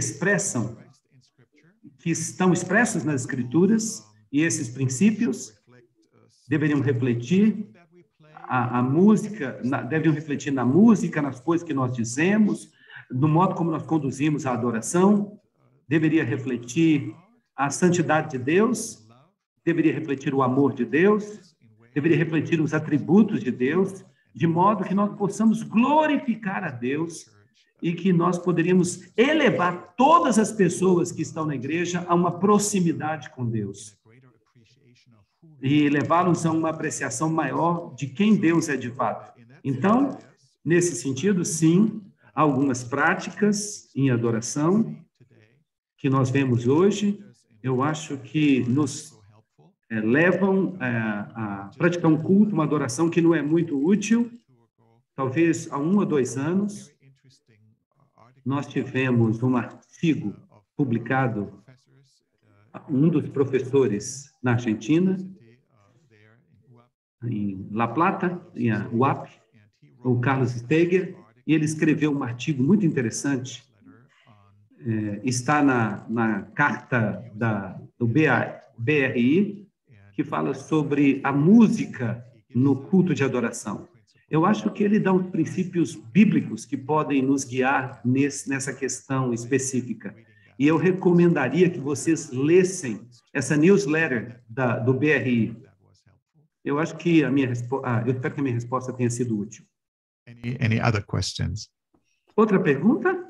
estão expressos nas Escrituras, e esses princípios deveriam refletir a música, deveriam refletir na música, nas coisas que nós dizemos, no modo como nós conduzimos a adoração, deveria refletir a santidade de Deus, deveria refletir o amor de Deus, deveria refletir os atributos de Deus, de modo que nós possamos glorificar a Deus e que nós poderíamos elevar todas as pessoas que estão na igreja a uma proximidade com Deus e levá-los a uma apreciação maior de quem Deus é de fato. Então, Nesse sentido, sim, há algumas práticas em adoração que nós vemos hoje, eu acho que nos levam a praticar um culto, uma adoração que não é muito útil. Talvez há 1 ou 2 anos, nós tivemos um artigo publicado, um dos professores na Argentina, em La Plata, em UAP, o Carlos Steger, e ele escreveu um artigo muito interessante, está na carta do BRI, que fala sobre a música no culto de adoração. Eu acho que ele dá uns princípios bíblicos que podem nos guiar nessa questão específica. E eu recomendaria que vocês lessem essa newsletter do BRI. Eu acho que eu espero que a minha resposta tenha sido útil. Any other questions? Outra pergunta?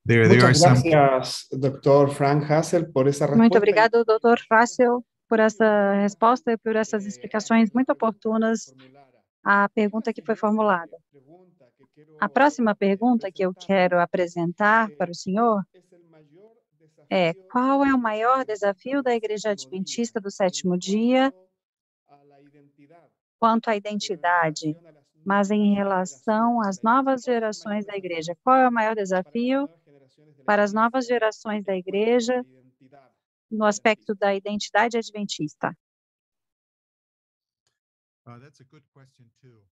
Muchas gracias, Dr. Frank Hassel, por essa resposta. Muito obrigado, Dr. Hassel, por essa resposta e por essas explicações muito oportunas à pergunta que foi formulada. A próxima pergunta que eu quero apresentar para o senhor é: qual é o maior desafio da Igreja Adventista do Sétimo Dia quanto à identidade, mas em relação às novas gerações da Igreja? Qual é o maior desafio para as novas gerações da Igreja no aspecto da identidade adventista?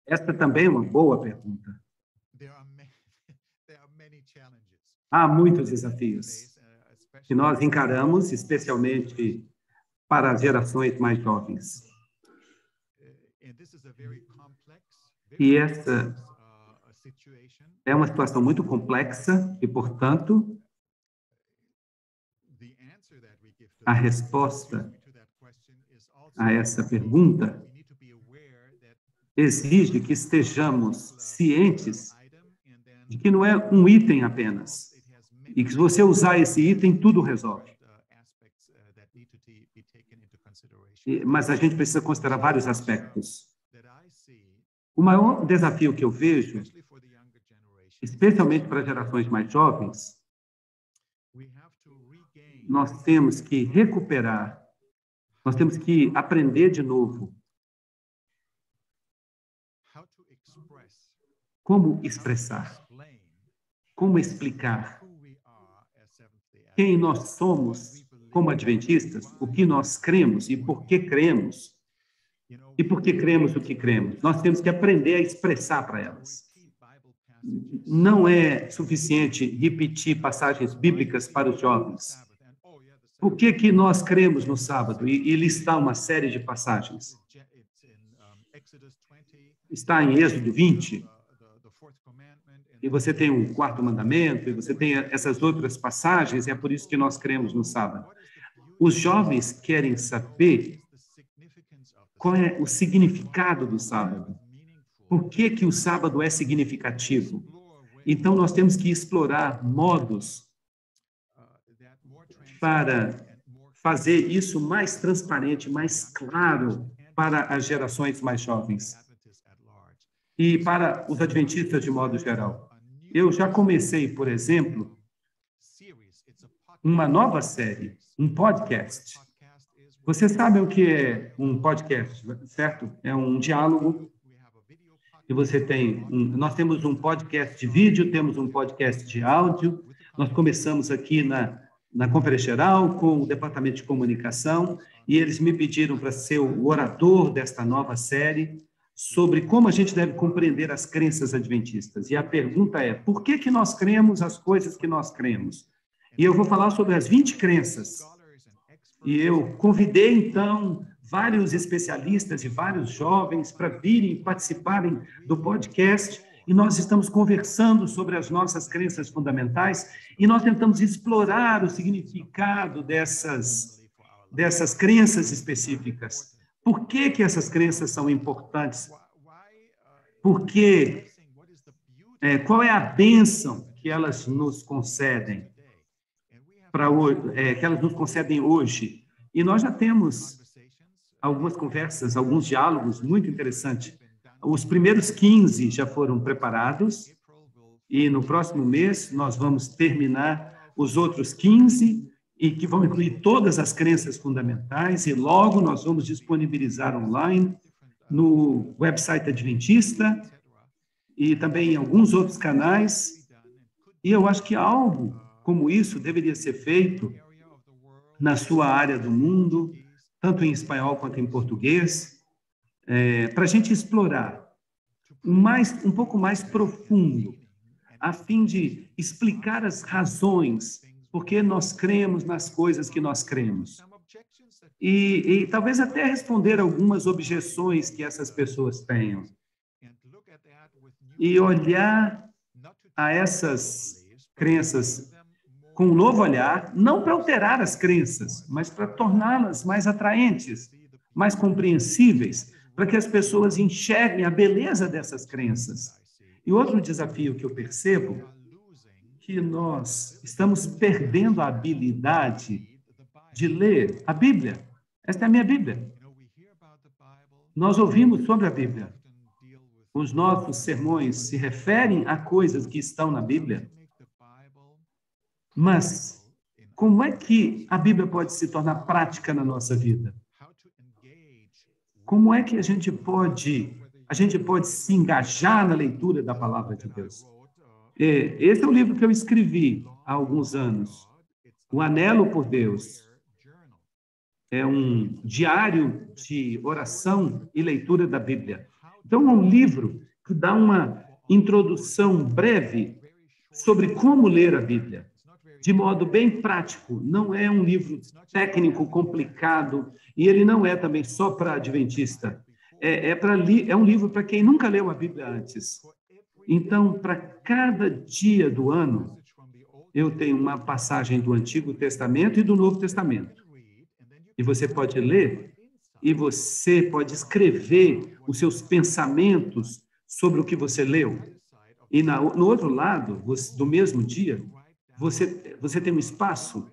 Esta também é uma boa pergunta. Há muitos desafios que nós encaramos, especialmente para as gerações mais jovens. E essa é uma situação muito complexa e, portanto, a resposta a essa pergunta exige que estejamos cientes de que não é um item apenas, e que se você usar esse item, tudo resolve. Mas a gente precisa considerar vários aspectos. O maior desafio que eu vejo, especialmente para gerações mais jovens, nós temos que recuperar, nós temos que aprender de novo como expressar, como explicar quem nós somos como adventistas, o que nós cremos e por que cremos, e por que cremos o que cremos. Nós temos que aprender a expressar para elas. Não é suficiente repetir passagens bíblicas para os jovens. Por que nós cremos no sábado? E listar uma série de passagens. Está em Êxodo 20, e você tem o 4º mandamento, e você tem essas outras passagens, e é por isso que nós cremos no sábado. Os jovens querem saber qual é o significado do sábado. Por que o sábado é significativo? Então, nós temos que explorar modos para fazer isso mais transparente, mais claro para as gerações mais jovens e para os adventistas de modo geral. Eu já comecei, por exemplo, uma nova série, um podcast. Vocês sabem o que é um podcast, certo? É um diálogo. E nós temos um podcast de vídeo, temos um podcast de áudio. Nós começamos aqui na Conferência Geral com o Departamento de Comunicação e eles me pediram para ser o orador desta nova série sobre como a gente deve compreender as crenças adventistas. E a pergunta é: por que nós cremos as coisas que nós cremos? E eu vou falar sobre as 20 crenças. E eu convidei, então, vários especialistas e vários jovens para virem participarem do podcast, e nós estamos conversando sobre as nossas crenças fundamentais, e nós tentamos explorar o significado dessas crenças específicas. Por que essas crenças são importantes? Qual é a bênção que elas nos concedem? que elas nos concedem hoje. E nós já temos algumas conversas, alguns diálogos muito interessantes. Os primeiros 15 já foram preparados e no próximo mês nós vamos terminar os outros 15 e que vão incluir todas as crenças fundamentais e logo nós vamos disponibilizar online no website adventista e também em alguns outros canais. E eu acho que algo como isso deveria ser feito na sua área do mundo, tanto em espanhol quanto em português, para a gente explorar um pouco mais profundo, a fim de explicar as razões por que nós cremos nas coisas que nós cremos. E talvez até responder algumas objeções que essas pessoas tenham. E olhar a essas crenças com um novo olhar, não para alterar as crenças, mas para torná-las mais atraentes, mais compreensíveis, para que as pessoas enxerguem a beleza dessas crenças. E outro desafio que eu percebo, que nós estamos perdendo a habilidade de ler a Bíblia. Esta é a minha Bíblia. Nós ouvimos sobre a Bíblia. Os nossos sermões se referem a coisas que estão na Bíblia. Mas como é que a Bíblia pode se tornar prática na nossa vida? Como é que a gente pode se engajar na leitura da palavra de Deus? Esse é o livro que eu escrevi há alguns anos, O Anelo por Deus. É um diário de oração e leitura da Bíblia. Então, é um livro que dá uma introdução breve sobre como ler a Bíblia, de modo bem prático. Não é um livro técnico, complicado, e ele não é também só para adventista. É um livro para quem nunca leu a Bíblia antes. Então, para cada dia do ano, eu tenho uma passagem do Antigo Testamento e do Novo Testamento. E você pode ler, e você pode escrever os seus pensamentos sobre o que você leu. E no outro lado, do mesmo dia, você tem um espaço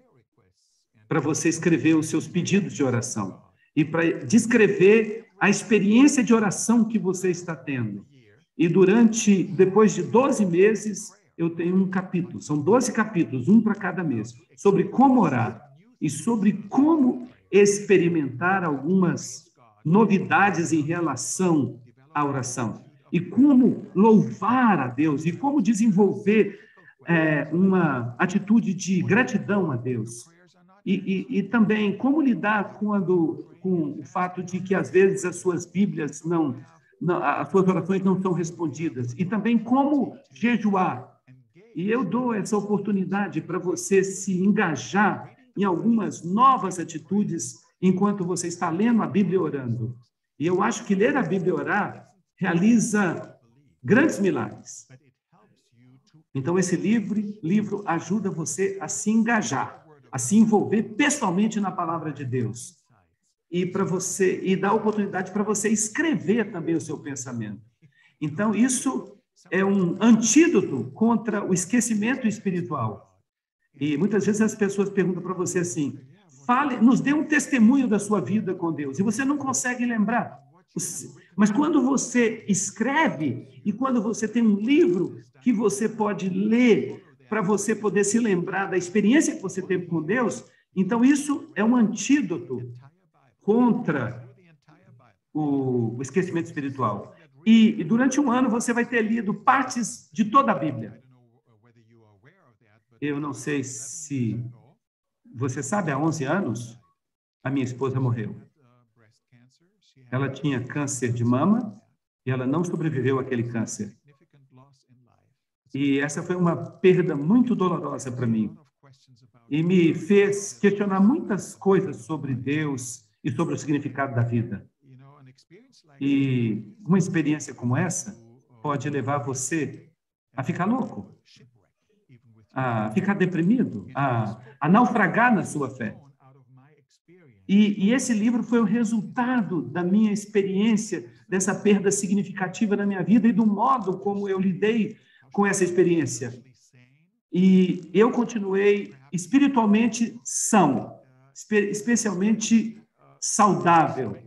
para você escrever os seus pedidos de oração e para descrever a experiência de oração que você está tendo. E depois de 12 meses, eu tenho um capítulo, são 12 capítulos, um para cada mês, sobre como orar e sobre como experimentar algumas novidades em relação à oração e como louvar a Deus e como desenvolver uma atitude de gratidão a Deus. E também como lidar com o fato de que, às vezes, as suas Bíblias as suas orações não são respondidas. E também como jejuar. E eu dou essa oportunidade para você se engajar em algumas novas atitudes enquanto você está lendo a Bíblia e orando. E eu acho que ler a Bíblia e orar realiza grandes milagres. Então, esse livro ajuda você a se engajar, a se envolver pessoalmente na palavra de Deus. E dá oportunidade para você escrever também o seu pensamento. Então, isso é um antídoto contra o esquecimento espiritual. E muitas vezes as pessoas perguntam para você assim: nos dê um testemunho da sua vida com Deus. E você não consegue lembrar. Mas quando você escreve e quando você tem um livro que você pode ler para você poder se lembrar da experiência que você teve com Deus, então isso é um antídoto contra o esquecimento espiritual. E durante um ano você vai ter lido partes de toda a Bíblia. Eu não sei se você sabe, há 11 anos, a minha esposa morreu. Ela tinha câncer de mama e ela não sobreviveu àquele câncer. E essa foi uma perda muito dolorosa para mim. E me fez questionar muitas coisas sobre Deus e sobre o significado da vida. E uma experiência como essa pode levar você a ficar louco, a ficar deprimido, a naufragar na sua fé. E esse livro foi o resultado da minha experiência, dessa perda significativa na minha vida e do modo como eu lidei com essa experiência. E eu continuei espiritualmente são, especialmente saudável.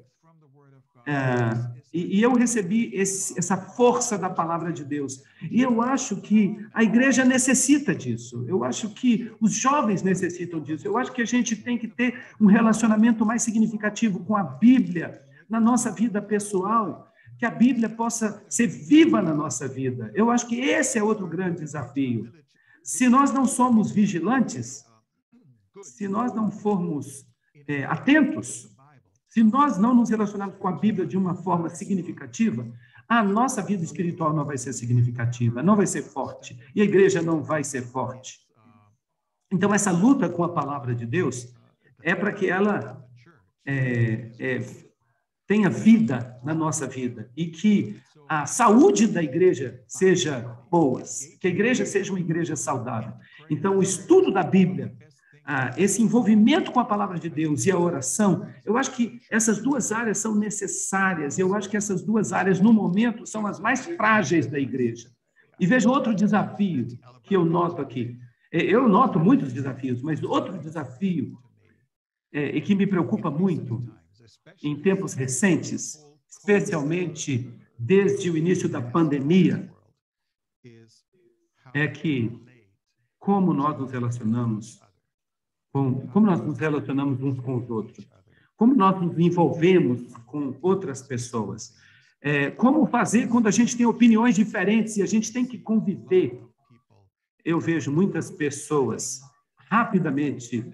E eu recebi essa força da palavra de Deus. E eu acho que a igreja necessita disso. Eu acho que os jovens necessitam disso. Eu acho que a gente tem que ter um relacionamento mais significativo com a Bíblia na nossa vida pessoal, que a Bíblia possa ser viva na nossa vida. Eu acho que esse é outro grande desafio. Se nós não somos vigilantes, se nós não formos atentos, se nós não nos relacionarmos com a Bíblia de uma forma significativa, a nossa vida espiritual não vai ser significativa, não vai ser forte, e a igreja não vai ser forte. Então, essa luta com a palavra de Deus é para que ela tenha vida na nossa vida e que a saúde da igreja seja boa, que a igreja seja uma igreja saudável. Então, o estudo da Bíblia, esse envolvimento com a palavra de Deus e a oração, eu acho que essas duas áreas são necessárias. Eu acho que essas duas áreas, no momento, são as mais frágeis da igreja. E veja outro desafio que eu noto aqui. Eu noto muitos desafios, mas outro desafio e que me preocupa muito em tempos recentes, especialmente desde o início da pandemia, é que como nós nos relacionamos uns com os outros, como nós nos envolvemos com outras pessoas, como fazer quando a gente tem opiniões diferentes e a gente tem que conviver. Eu vejo muitas pessoas rapidamente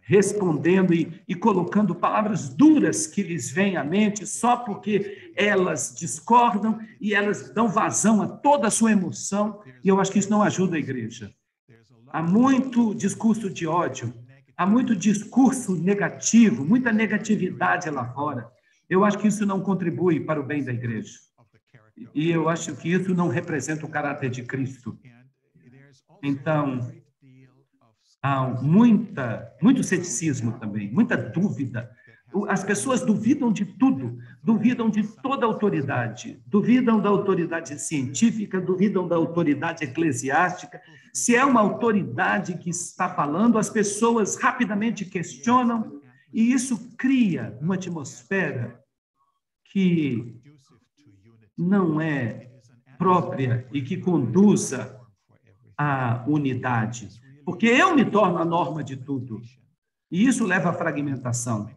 respondendo e colocando palavras duras que lhes vêm à mente só porque elas discordam e elas dão vazão a toda a sua emoção, e eu acho que isso não ajuda a igreja. Há muito discurso de ódio, há muito discurso negativo, muita negatividade lá fora. Eu acho que isso não contribui para o bem da igreja. E eu acho que isso não representa o caráter de Cristo. Então, há muito ceticismo também, muita dúvida. As pessoas duvidam de tudo, duvidam de toda autoridade, duvidam da autoridade científica, duvidam da autoridade eclesiástica. Se é uma autoridade que está falando, as pessoas rapidamente questionam, e isso cria uma atmosfera que não é própria e que conduza à unidade. Porque eu me torno a norma de tudo, e isso leva à fragmentação.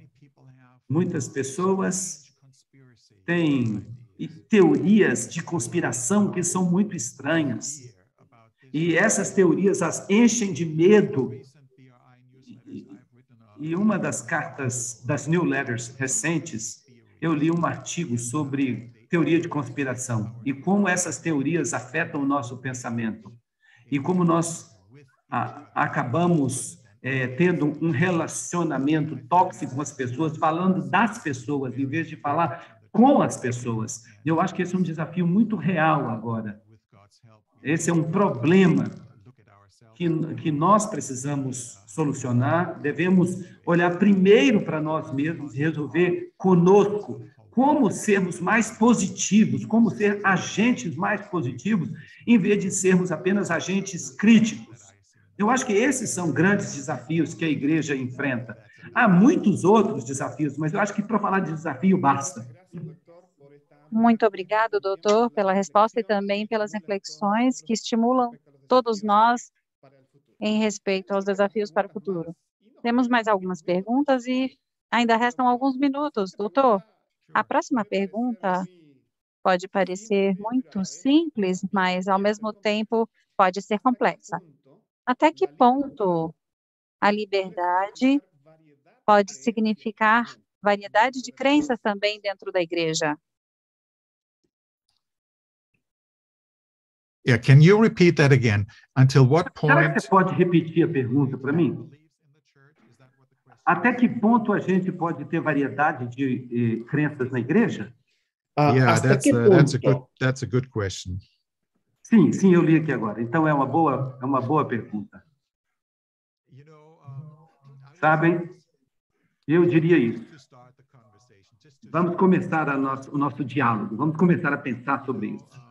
Muitas pessoas têm teorias de conspiração que são muito estranhas, e essas teorias as enchem de medo. E uma das cartas das newsletters recentes, eu li um artigo sobre teoria de conspiração e como essas teorias afetam o nosso pensamento e como nós acabamos tendo um relacionamento tóxico com as pessoas, falando das pessoas, em vez de falar com as pessoas. Eu acho que esse é um desafio muito real agora. Esse é um problema que nós precisamos solucionar. Devemos olhar primeiro para nós mesmos e resolver conosco como sermos mais positivos, como ser agentes mais positivos, em vez de sermos apenas agentes críticos. Eu acho que esses são grandes desafios que a igreja enfrenta. Há muitos outros desafios, mas eu acho que para falar de desafio basta. Muito obrigado, doutor, pela resposta e também pelas reflexões que estimulam todos nós em respeito aos desafios para o futuro. Temos mais algumas perguntas e ainda restam alguns minutos, doutor. A próxima pergunta pode parecer muito simples, mas, ao mesmo tempo, pode ser complexa. Até que ponto a liberdade pode significar variedade de crenças também dentro da igreja? Yeah, can you repeat that again? Until what Será que point? você pode repetir a pergunta para mim? Até que ponto a gente pode ter variedade de crenças na igreja? Yeah, ¿Hasta qué punto? that's a good question. Sim, eu li aqui agora. Então é uma boa pergunta. Sabem? Eu diria isso. Vamos começar o nosso diálogo. Vamos começar a pensar sobre isso.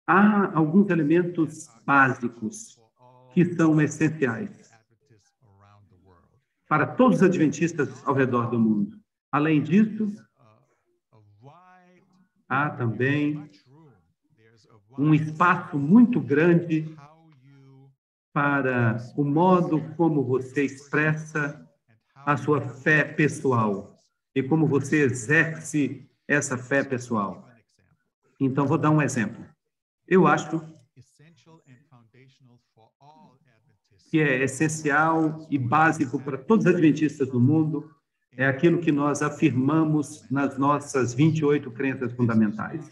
há alguns elementos básicos que são essenciais para todos os adventistas ao redor do mundo. Além disso, há também um espaço muito grande para o modo como você expressa a sua fé pessoal e como você exerce essa fé pessoal. Então, vou dar um exemplo. Eu acho que é essencial e básico para todos os adventistas do mundo, é aquilo que nós afirmamos nas nossas 28 crenças fundamentais.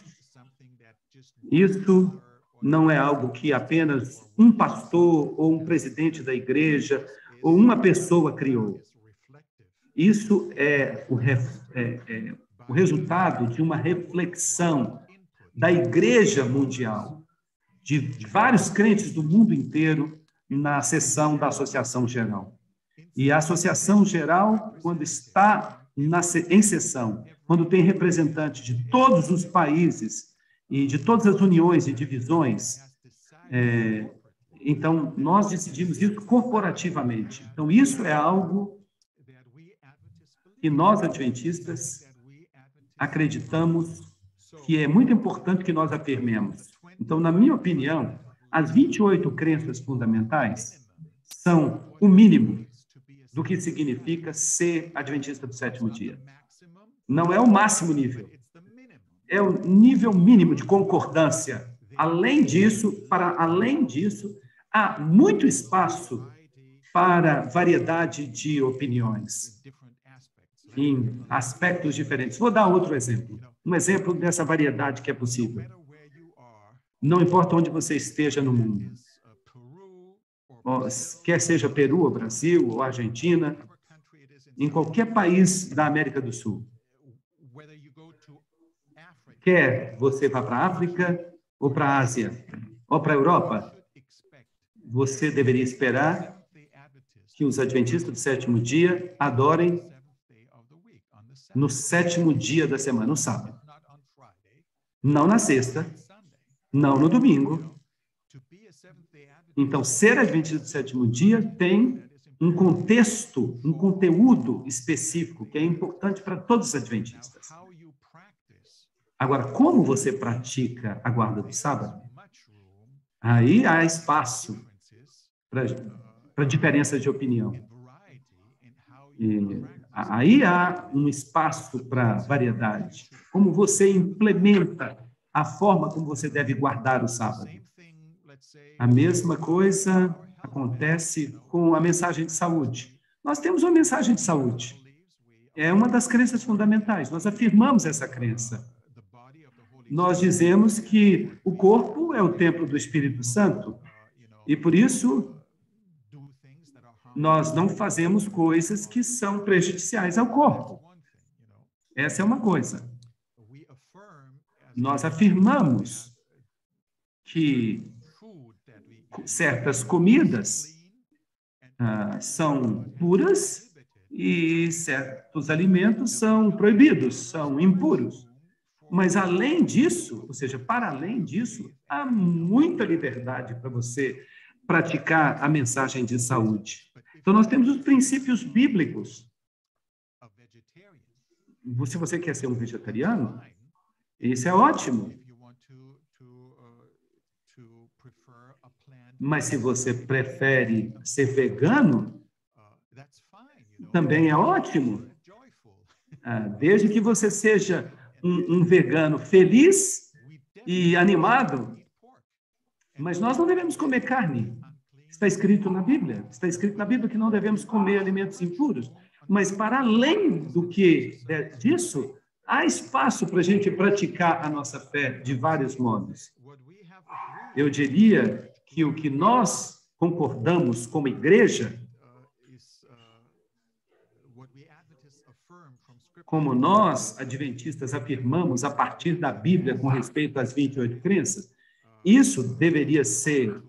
Isso não é algo que apenas um pastor ou um presidente da igreja ou uma pessoa criou. Isso é o resultado de uma reflexão da igreja mundial, de vários crentes do mundo inteiro, na sessão da Associação Geral. E a Associação Geral, quando está em sessão, quando tem representantes de todos os países e de todas as uniões e divisões, então, nós decidimos isso corporativamente. Então, isso é algo que nós, adventistas, acreditamos que é muito importante que nós afirmemos. Então, na minha opinião, as 28 crenças fundamentais são o mínimo do que significa ser adventista do sétimo dia. Não é o máximo nível, é o nível mínimo de concordância. Além disso, há muito espaço para variedade de opiniões em aspectos diferentes. Vou dar outro exemplo. Um exemplo dessa variedade que é possível. Não importa onde você esteja no mundo, quer seja Peru, ou Brasil, ou Argentina, em qualquer país da América do Sul. Quer você vá para a África, ou para a Ásia, ou para a Europa, você deveria esperar que os adventistas do sétimo dia adorem no sétimo dia da semana, no sábado. Não na sexta, não no domingo. Então, ser adventista do sétimo dia tem um contexto, um conteúdo específico que é importante para todos os adventistas. Agora, como você pratica a guarda do sábado? Aí há espaço para diferenças de opinião. E aí há um espaço para variedade. Como você implementa a forma como você deve guardar o sábado. A mesma coisa acontece com a mensagem de saúde. Nós temos uma mensagem de saúde. É uma das crenças fundamentais. Nós afirmamos essa crença. Nós dizemos que o corpo é o templo do Espírito Santo e, por isso, nós não fazemos coisas que são prejudiciais ao corpo. Essa é uma coisa. Nós afirmamos que certas comidas são puras e certos alimentos são proibidos, são impuros. Mas, além disso, ou seja, para além disso, há muita liberdade para você praticar a mensagem de saúde. Então, nós temos os princípios bíblicos. Se você quer ser um vegetariano, isso é ótimo. Mas se você prefere ser vegano, também é ótimo. Desde que você seja um vegano feliz e animado. Mas nós não devemos comer carne. Está escrito na Bíblia. Está escrito na Bíblia que não devemos comer alimentos impuros. Mas, para além disso, há espaço para a gente praticar a nossa fé de vários modos. Eu diria que o que nós concordamos como igreja, como nós, adventistas, afirmamos a partir da Bíblia com respeito às 28 crenças, isso deveria ser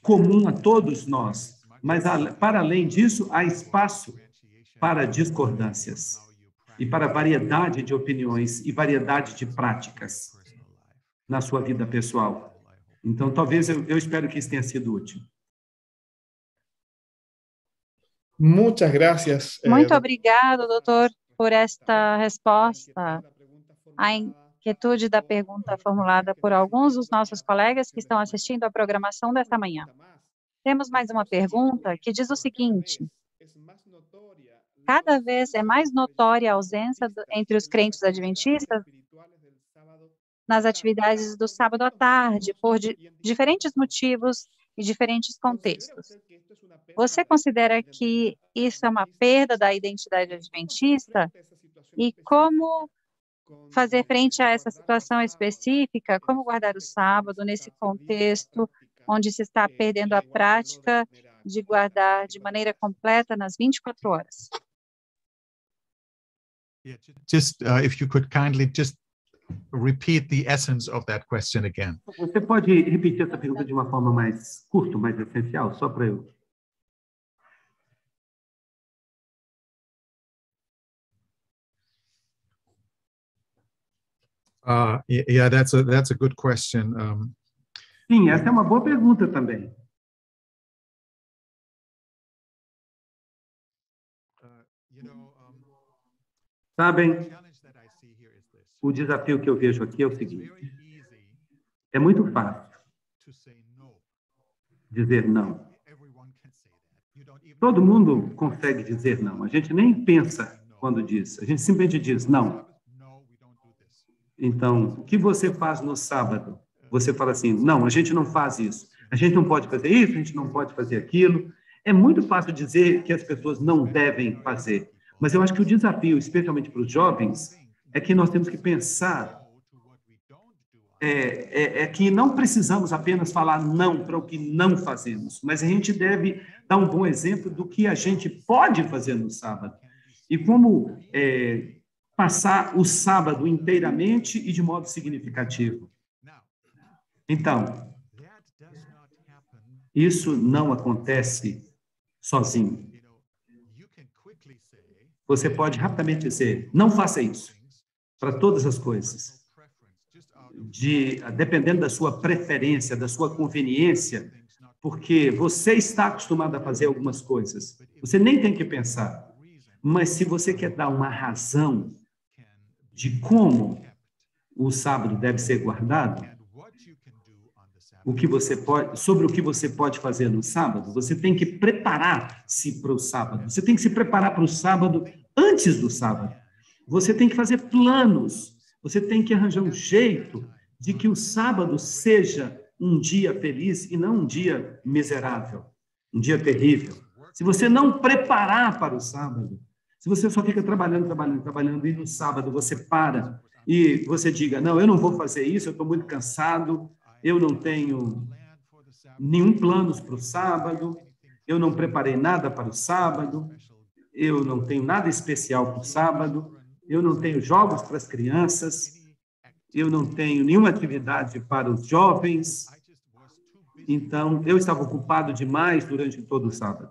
comum a todos nós. Mas, para além disso, há espaço para discordâncias e para variedade de opiniões e variedade de práticas. na sua vida pessoal. Então, talvez eu espero que isso tenha sido útil. Muchas gracias. Muito obrigado, doutor, por esta resposta à inquietude da pergunta formulada por alguns dos nossos colegas que estão assistindo à programação desta manhã. Temos mais uma pergunta que diz o seguinte: cada vez é mais notória a ausência entre os crentes adventistas nas atividades do sábado à tarde, por diferentes motivos e diferentes contextos. Você considera que isso é uma perda da identidade adventista? E como fazer frente a essa situação específica? Como guardar o sábado nesse contexto onde se está perdendo a prática de guardar de maneira completa nas 24 horas? Just if you could kindly just repeat the essence of that question again. Você pode repetir essa pergunta de uma forma mais curta, mais essencial, só para eu... Yeah, that's a good question. Sim, essa é uma boa pergunta também. Sabem, o desafio que eu vejo aqui é o seguinte: é muito fácil dizer não. Todo mundo consegue dizer não. A gente nem pensa quando diz. A gente simplesmente diz não. Então, o que você faz no sábado? Você fala assim, não, a gente não faz isso. A gente não pode fazer isso, a gente não pode fazer aquilo. É muito fácil dizer que as pessoas não devem fazer. Mas eu acho que o desafio, especialmente para os jovens, é que nós temos que pensar que não precisamos apenas falar não para o que não fazemos, mas a gente deve dar um bom exemplo do que a gente pode fazer no sábado. E como passar o sábado inteiramente e de modo significativo. Então, isso não acontece sozinho. Você pode rapidamente dizer, não faça isso, para todas as coisas. Dependendo da sua preferência, da sua conveniência, porque você está acostumado a fazer algumas coisas. Você nem tem que pensar. Mas se você quer dar uma razão de como o sábado deve ser guardado, sobre o que você pode fazer no sábado, você tem que preparar-se para o sábado. Você tem que se preparar para o sábado antes do sábado. Você tem que fazer planos. Você tem que arranjar um jeito de que o sábado seja um dia feliz e não um dia miserável, um dia terrível. Se você não preparar para o sábado, se você só fica trabalhando, e no sábado você para e você diga, não, eu não vou fazer isso, eu estou muito cansado, eu não tenho nenhum plano para o sábado, eu não preparei nada para o sábado, eu não tenho nada especial para o sábado, eu não tenho jogos para as crianças, eu não tenho nenhuma atividade para os jovens, então eu estava ocupado demais durante todo o sábado.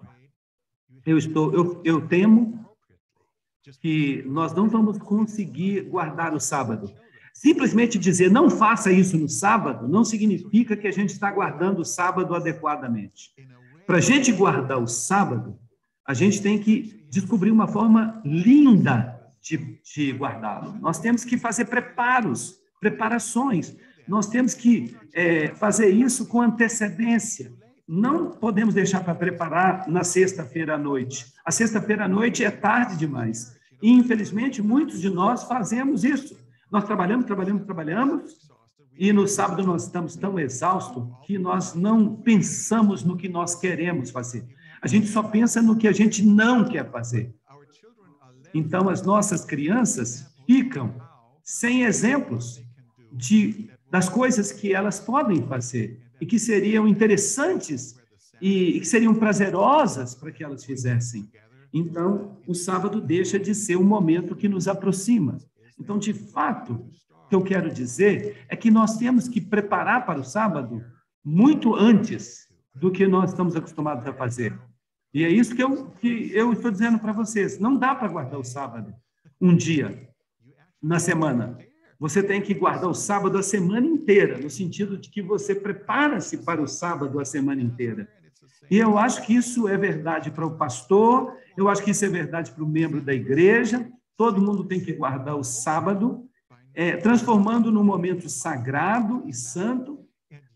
Eu temo que nós não vamos conseguir guardar o sábado. Simplesmente dizer não faça isso no sábado não significa que a gente está guardando o sábado adequadamente. Para a gente guardar o sábado, a gente tem que descobrir uma forma linda de guardá-lo. Nós temos que fazer preparações. Nós temos que fazer isso com antecedência. Não podemos deixar para preparar na sexta-feira à noite. A sexta-feira à noite é tarde demais. E, infelizmente, muitos de nós fazemos isso. Nós trabalhamos, e no sábado nós estamos tão exaustos que nós não pensamos no que nós queremos fazer. A gente só pensa no que a gente não quer fazer. Então, as nossas crianças ficam sem exemplos das coisas que elas podem fazer e que seriam interessantes e que seriam prazerosas para que elas fizessem. Então, o sábado deixa de ser um momento que nos aproxima. Então, de fato, o que eu quero dizer é que nós temos que preparar para o sábado muito antes do que nós estamos acostumados a fazer. E é isso que eu estou dizendo para vocês. Não dá para guardar o sábado um dia na semana. Você tem que guardar o sábado a semana inteira, no sentido de que você prepara-se para o sábado a semana inteira. E eu acho que isso é verdade para o pastor, eu acho que isso é verdade para o membro da igreja. Todo mundo tem que guardar o sábado, transformando num momento sagrado e santo,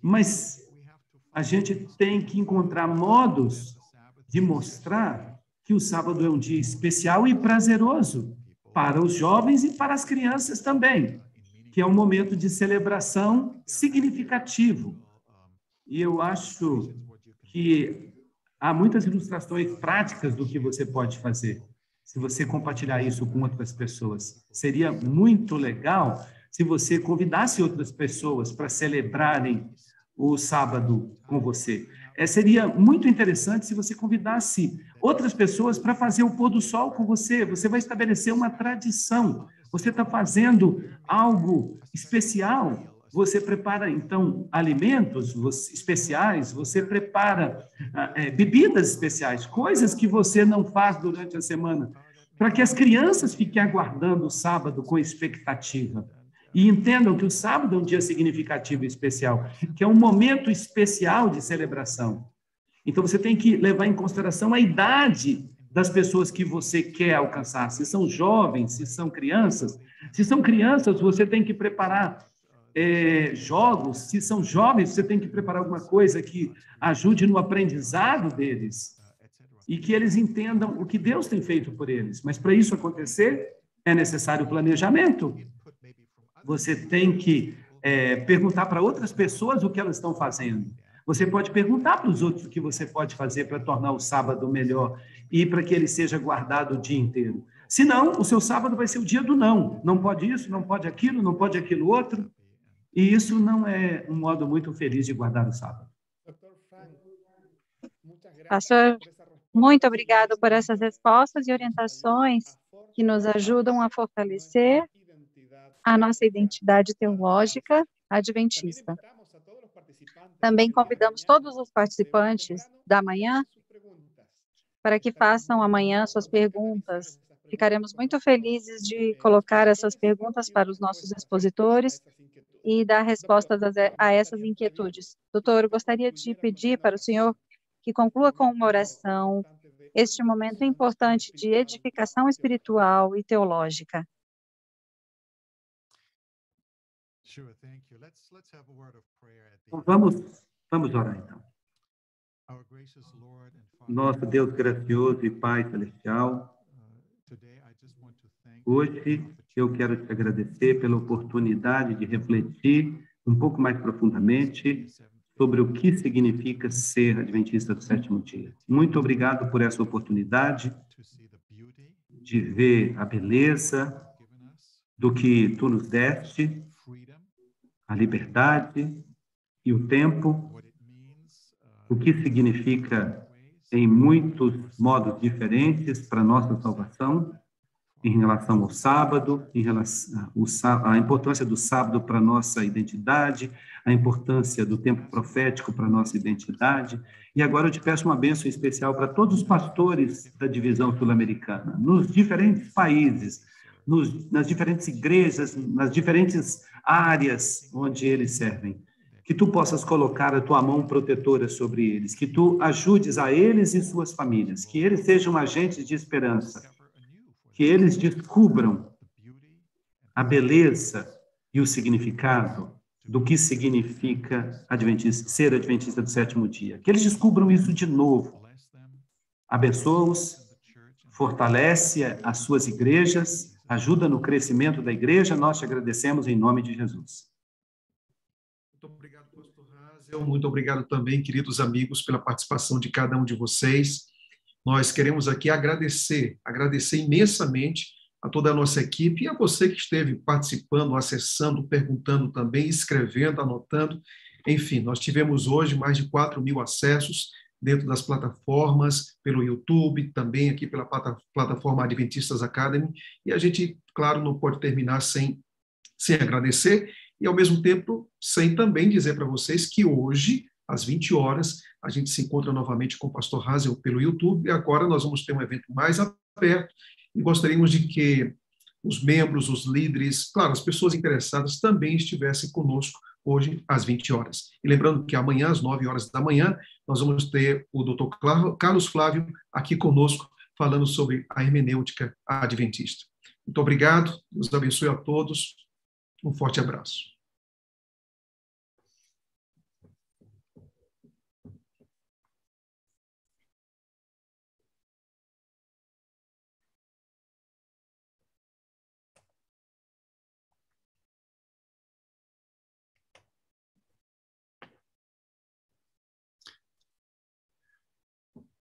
mas a gente tem que encontrar modos de mostrar que o sábado é um dia especial e prazeroso para os jovens e para as crianças também, que é um momento de celebração significativo. E eu acho que há muitas ilustrações práticas do que você pode fazer. Se você compartilhar isso com outras pessoas, seria muito legal se você convidasse outras pessoas para celebrarem o sábado com você. Seria muito interessante se você convidasse outras pessoas para fazer o pôr do sol com você. Você vai estabelecer uma tradição. Você está fazendo algo especial. Você prepara, então, alimentos especiais, você prepara bebidas especiais, coisas que você não faz durante a semana, para que as crianças fiquem aguardando o sábado com expectativa. E entendam que o sábado é um dia significativo e especial, que é um momento especial de celebração. Então, você tem que levar em consideração a idade das pessoas que você quer alcançar. Se são jovens, se são crianças. Se são crianças, você tem que preparar jogos. Se são jovens, você tem que preparar alguma coisa que ajude no aprendizado deles e que eles entendam o que Deus tem feito por eles. Mas, para isso acontecer, é necessário planejamento. Você tem que perguntar para outras pessoas o que elas estão fazendo. Você pode perguntar para os outros o que você pode fazer para tornar o sábado melhor e para que ele seja guardado o dia inteiro. Senão, o seu sábado vai ser o dia do não. Não pode isso, não pode aquilo, não pode aquilo outro. E isso não é um modo muito feliz de guardar o sábado. Pastor, muito obrigado por essas respostas e orientações que nos ajudam a fortalecer a nossa identidade teológica adventista. Também convidamos todos os participantes da manhã para que façam amanhã suas perguntas. Ficaremos muito felizes de colocar essas perguntas para os nossos expositores e dar respostas a essas inquietudes. Doutor, gostaria de pedir para o senhor que conclua com uma oração este momento importante de edificação espiritual e teológica. Vamos orar, então. Nosso Deus gracioso e Pai celestial, hoje eu quero te agradecer pela oportunidade de refletir um pouco mais profundamente sobre o que significa ser adventista do sétimo dia. Muito obrigado por essa oportunidade de ver a beleza do que tu nos deste, a liberdade e o tempo, o que significa em muitos modos diferentes para a nossa salvação, em relação ao sábado, em relação à importância do sábado para a nossa identidade, a importância do tempo profético para a nossa identidade. E agora eu te peço uma bênção especial para todos os pastores da divisão sul-americana, nos diferentes países, nas diferentes igrejas, nas diferentes áreas onde eles servem. Que tu possas colocar a tua mão protetora sobre eles, que tu ajudes a eles e suas famílias, que eles sejam agentes de esperança, que eles descubram a beleza e o significado do que significa ser adventista do sétimo dia. Que eles descubram isso de novo. Abençoa-os, fortalece as suas igrejas, ajuda no crescimento da igreja. Nós te agradecemos em nome de Jesus. Muito obrigado, pastor Hazel. Muito obrigado também, queridos amigos, pela participação de cada um de vocês. Nós queremos aqui agradecer imensamente a toda a nossa equipe e a você que esteve participando, acessando, perguntando também, escrevendo, anotando. Enfim, nós tivemos hoje mais de 4.000 acessos dentro das plataformas, pelo YouTube, também aqui pela plataforma Adventistas Academy, e a gente, claro, não pode terminar sem agradecer e, ao mesmo tempo, sem também dizer para vocês que hoje, às 20 horas, a gente se encontra novamente com o pastor Hazel pelo YouTube, e agora nós vamos ter um evento mais aberto, e gostaríamos de que os membros, os líderes, claro, as pessoas interessadas também estivessem conosco hoje às 20 horas. E lembrando que amanhã, às 9 horas da manhã, nós vamos ter o Dr. Carlos Flávio aqui conosco, falando sobre a hermenêutica adventista. Muito obrigado, Deus abençoe a todos, um forte abraço.